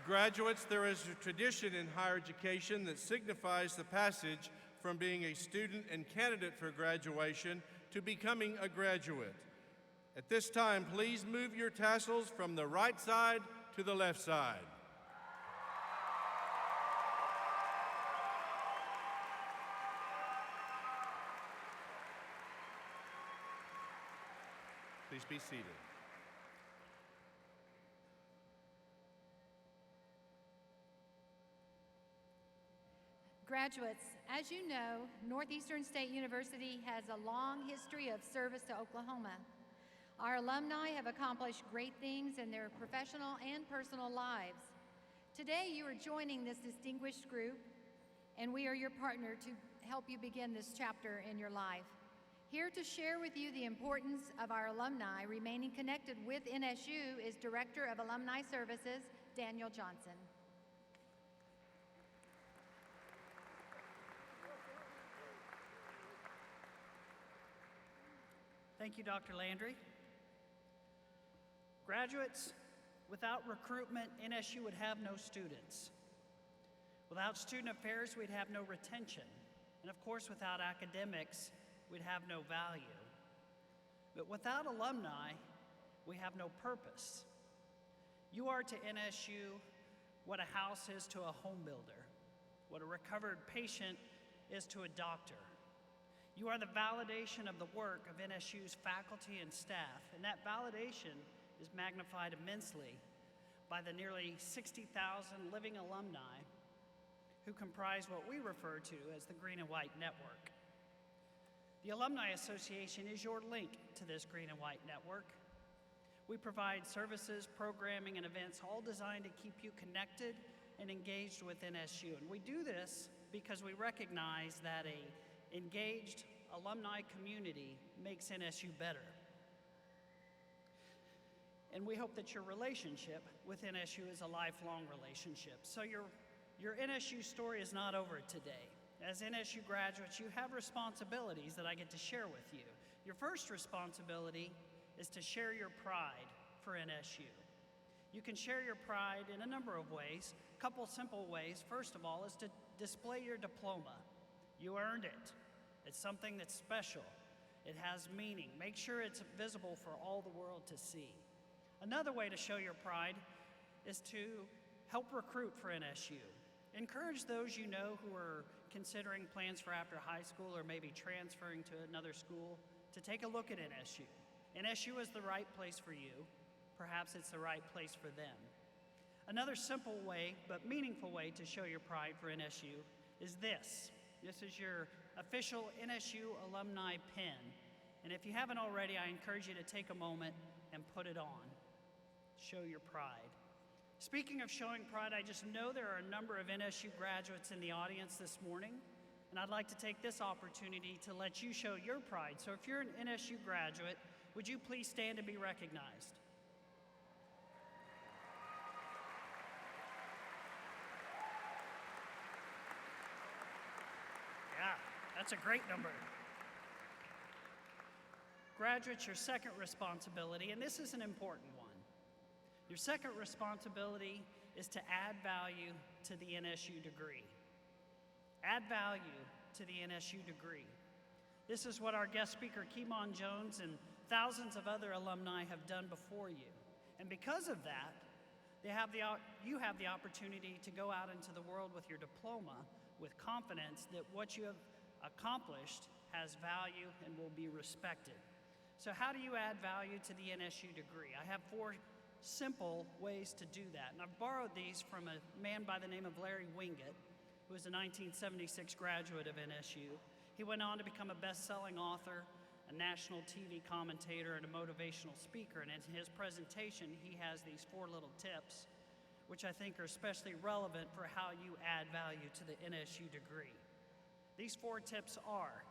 Graduates, there is a tradition in higher education that signifies the passage from being a student and candidate for graduation to becoming a graduate. At this time, please move your tassels from the right side to the left side. Please be seated. Graduates, as you know, Northeastern State University has a long history of service to Oklahoma. Our alumni have accomplished great things in their professional and personal lives. Today, you are joining this distinguished group, and we are your partner to help you begin this chapter in your life. Here to share with you the importance of our alumni remaining connected with NSU is Director of Alumni Services, Daniel Johnson. Thank you, Dr. Landry. Graduates, without recruitment, NSU would have no students. Without student affairs, we'd have no retention. And of course, without academics, we'd have no value. But without alumni, we have no purpose. You are to NSU what a house is to a home builder, what a recovered patient is to a doctor. You are the validation of the work of NSU's faculty and staff, and that validation is magnified immensely by the nearly 60,000 living alumni who comprise what we refer to as the Green and White Network. The Alumni Association is your link to this Green and White Network. We provide services, programming, and events all designed to keep you connected and engaged with NSU. And we do this because we recognize that a engaged alumni community makes NSU better. And we hope that your relationship with NSU is a lifelong relationship. So your NSU story is not over today. As NSU graduates, you have responsibilities that I get to share with you. Your first responsibility is to share your pride for NSU. You can share your pride in a number of ways. A couple simple ways. First of all is to display your diploma. You earned it. It's something that's special. It has meaning. Make sure it's visible for all the world to see. Another way to show your pride is to help recruit for NSU. Encourage those you know who are considering plans for after high school or maybe transferring to another school to take a look at NSU. NSU is the right place for you. Perhaps it's the right place for them. Another simple way, but meaningful way to show your pride for NSU is this. This is your official NSU alumni pin. And if you haven't already, I encourage you to take a moment and put it on. Show your pride. Speaking of showing pride, I just know there are a number of NSU graduates in the audience this morning, and I'd like to take this opportunity to let you show your pride. So if you're an NSU graduate, would you please stand and be recognized? Yeah, that's a great number. Graduates, your second responsibility, and this is an important one. Your second responsibility is to add value to the NSU degree. Add value to the NSU degree. This is what our guest speaker, KIEMONN Jones, and thousands of other alumni have done before you. And because of that, you have the opportunity to go out into the world with your diploma with confidence that what you have accomplished has value and will be respected. So how do you add value to the NSU degree? I have 4 simple ways to do that. And I've borrowed these from a man by the name of Larry Winget, who was a 1976 graduate of NSU. He went on to become a best-selling author, a national TV commentator, and a motivational speaker. And in his presentation, he has these 4 little tips, which I think are especially relevant for how you add value to the NSU degree. These 4 tips are: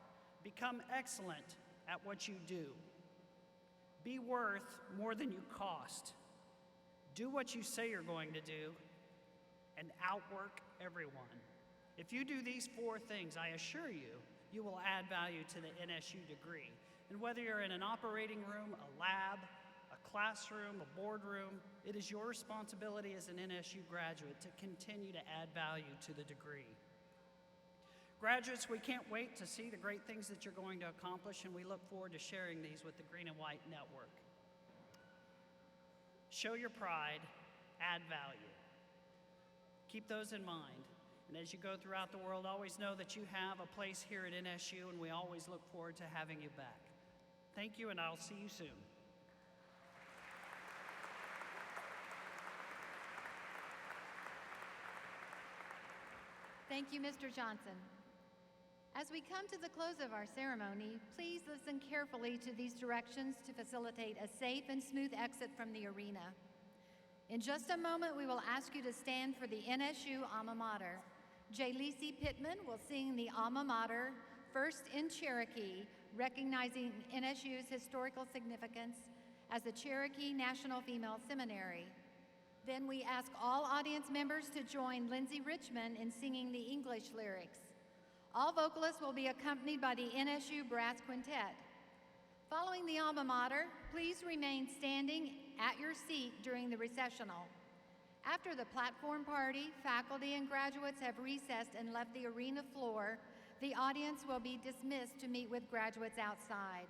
become excellent at what you do. Be worth more than you cost. Do what you say you're going to do, and outwork everyone. If you do these 4 things, I assure you, you will add value to the NSU degree. And whether you're in an operating room, a lab, a classroom, a boardroom, it is your responsibility as an NSU graduate to continue to add value to the degree. Graduates, we can't wait to see the great things that you're going to accomplish, and we look forward to sharing these with the Green and White Network. Show your pride, add value. Keep those in mind. And as you go throughout the world, always know that you have a place here at NSU, and we always look forward to having you back. Thank you, and I'll see you soon. Thank you, Mr. Johnson. As we come to the close of our ceremony, please listen carefully to these directions to facilitate a safe and smooth exit from the arena. In just a moment, we will ask you to stand for the NSU alma mater. J. Lacey Pittman will sing the alma mater, first in Cherokee, recognizing NSU's historical significance as the Cherokee National Female Seminary. Then we ask all audience members to join Lindsay Richmond in singing the English lyrics. All vocalists will be accompanied by the NSU Brass Quintet. Following the alma mater, please remain standing at your seat during the recessional. After the platform party, faculty and graduates have recessed and left the arena floor, the audience will be dismissed to meet with graduates outside.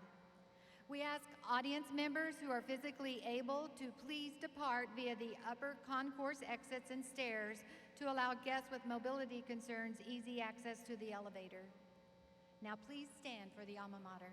We ask audience members who are physically able to please depart via the upper concourse exits and stairs to allow guests with mobility concerns easy access to the elevator. Now please stand for the alma mater.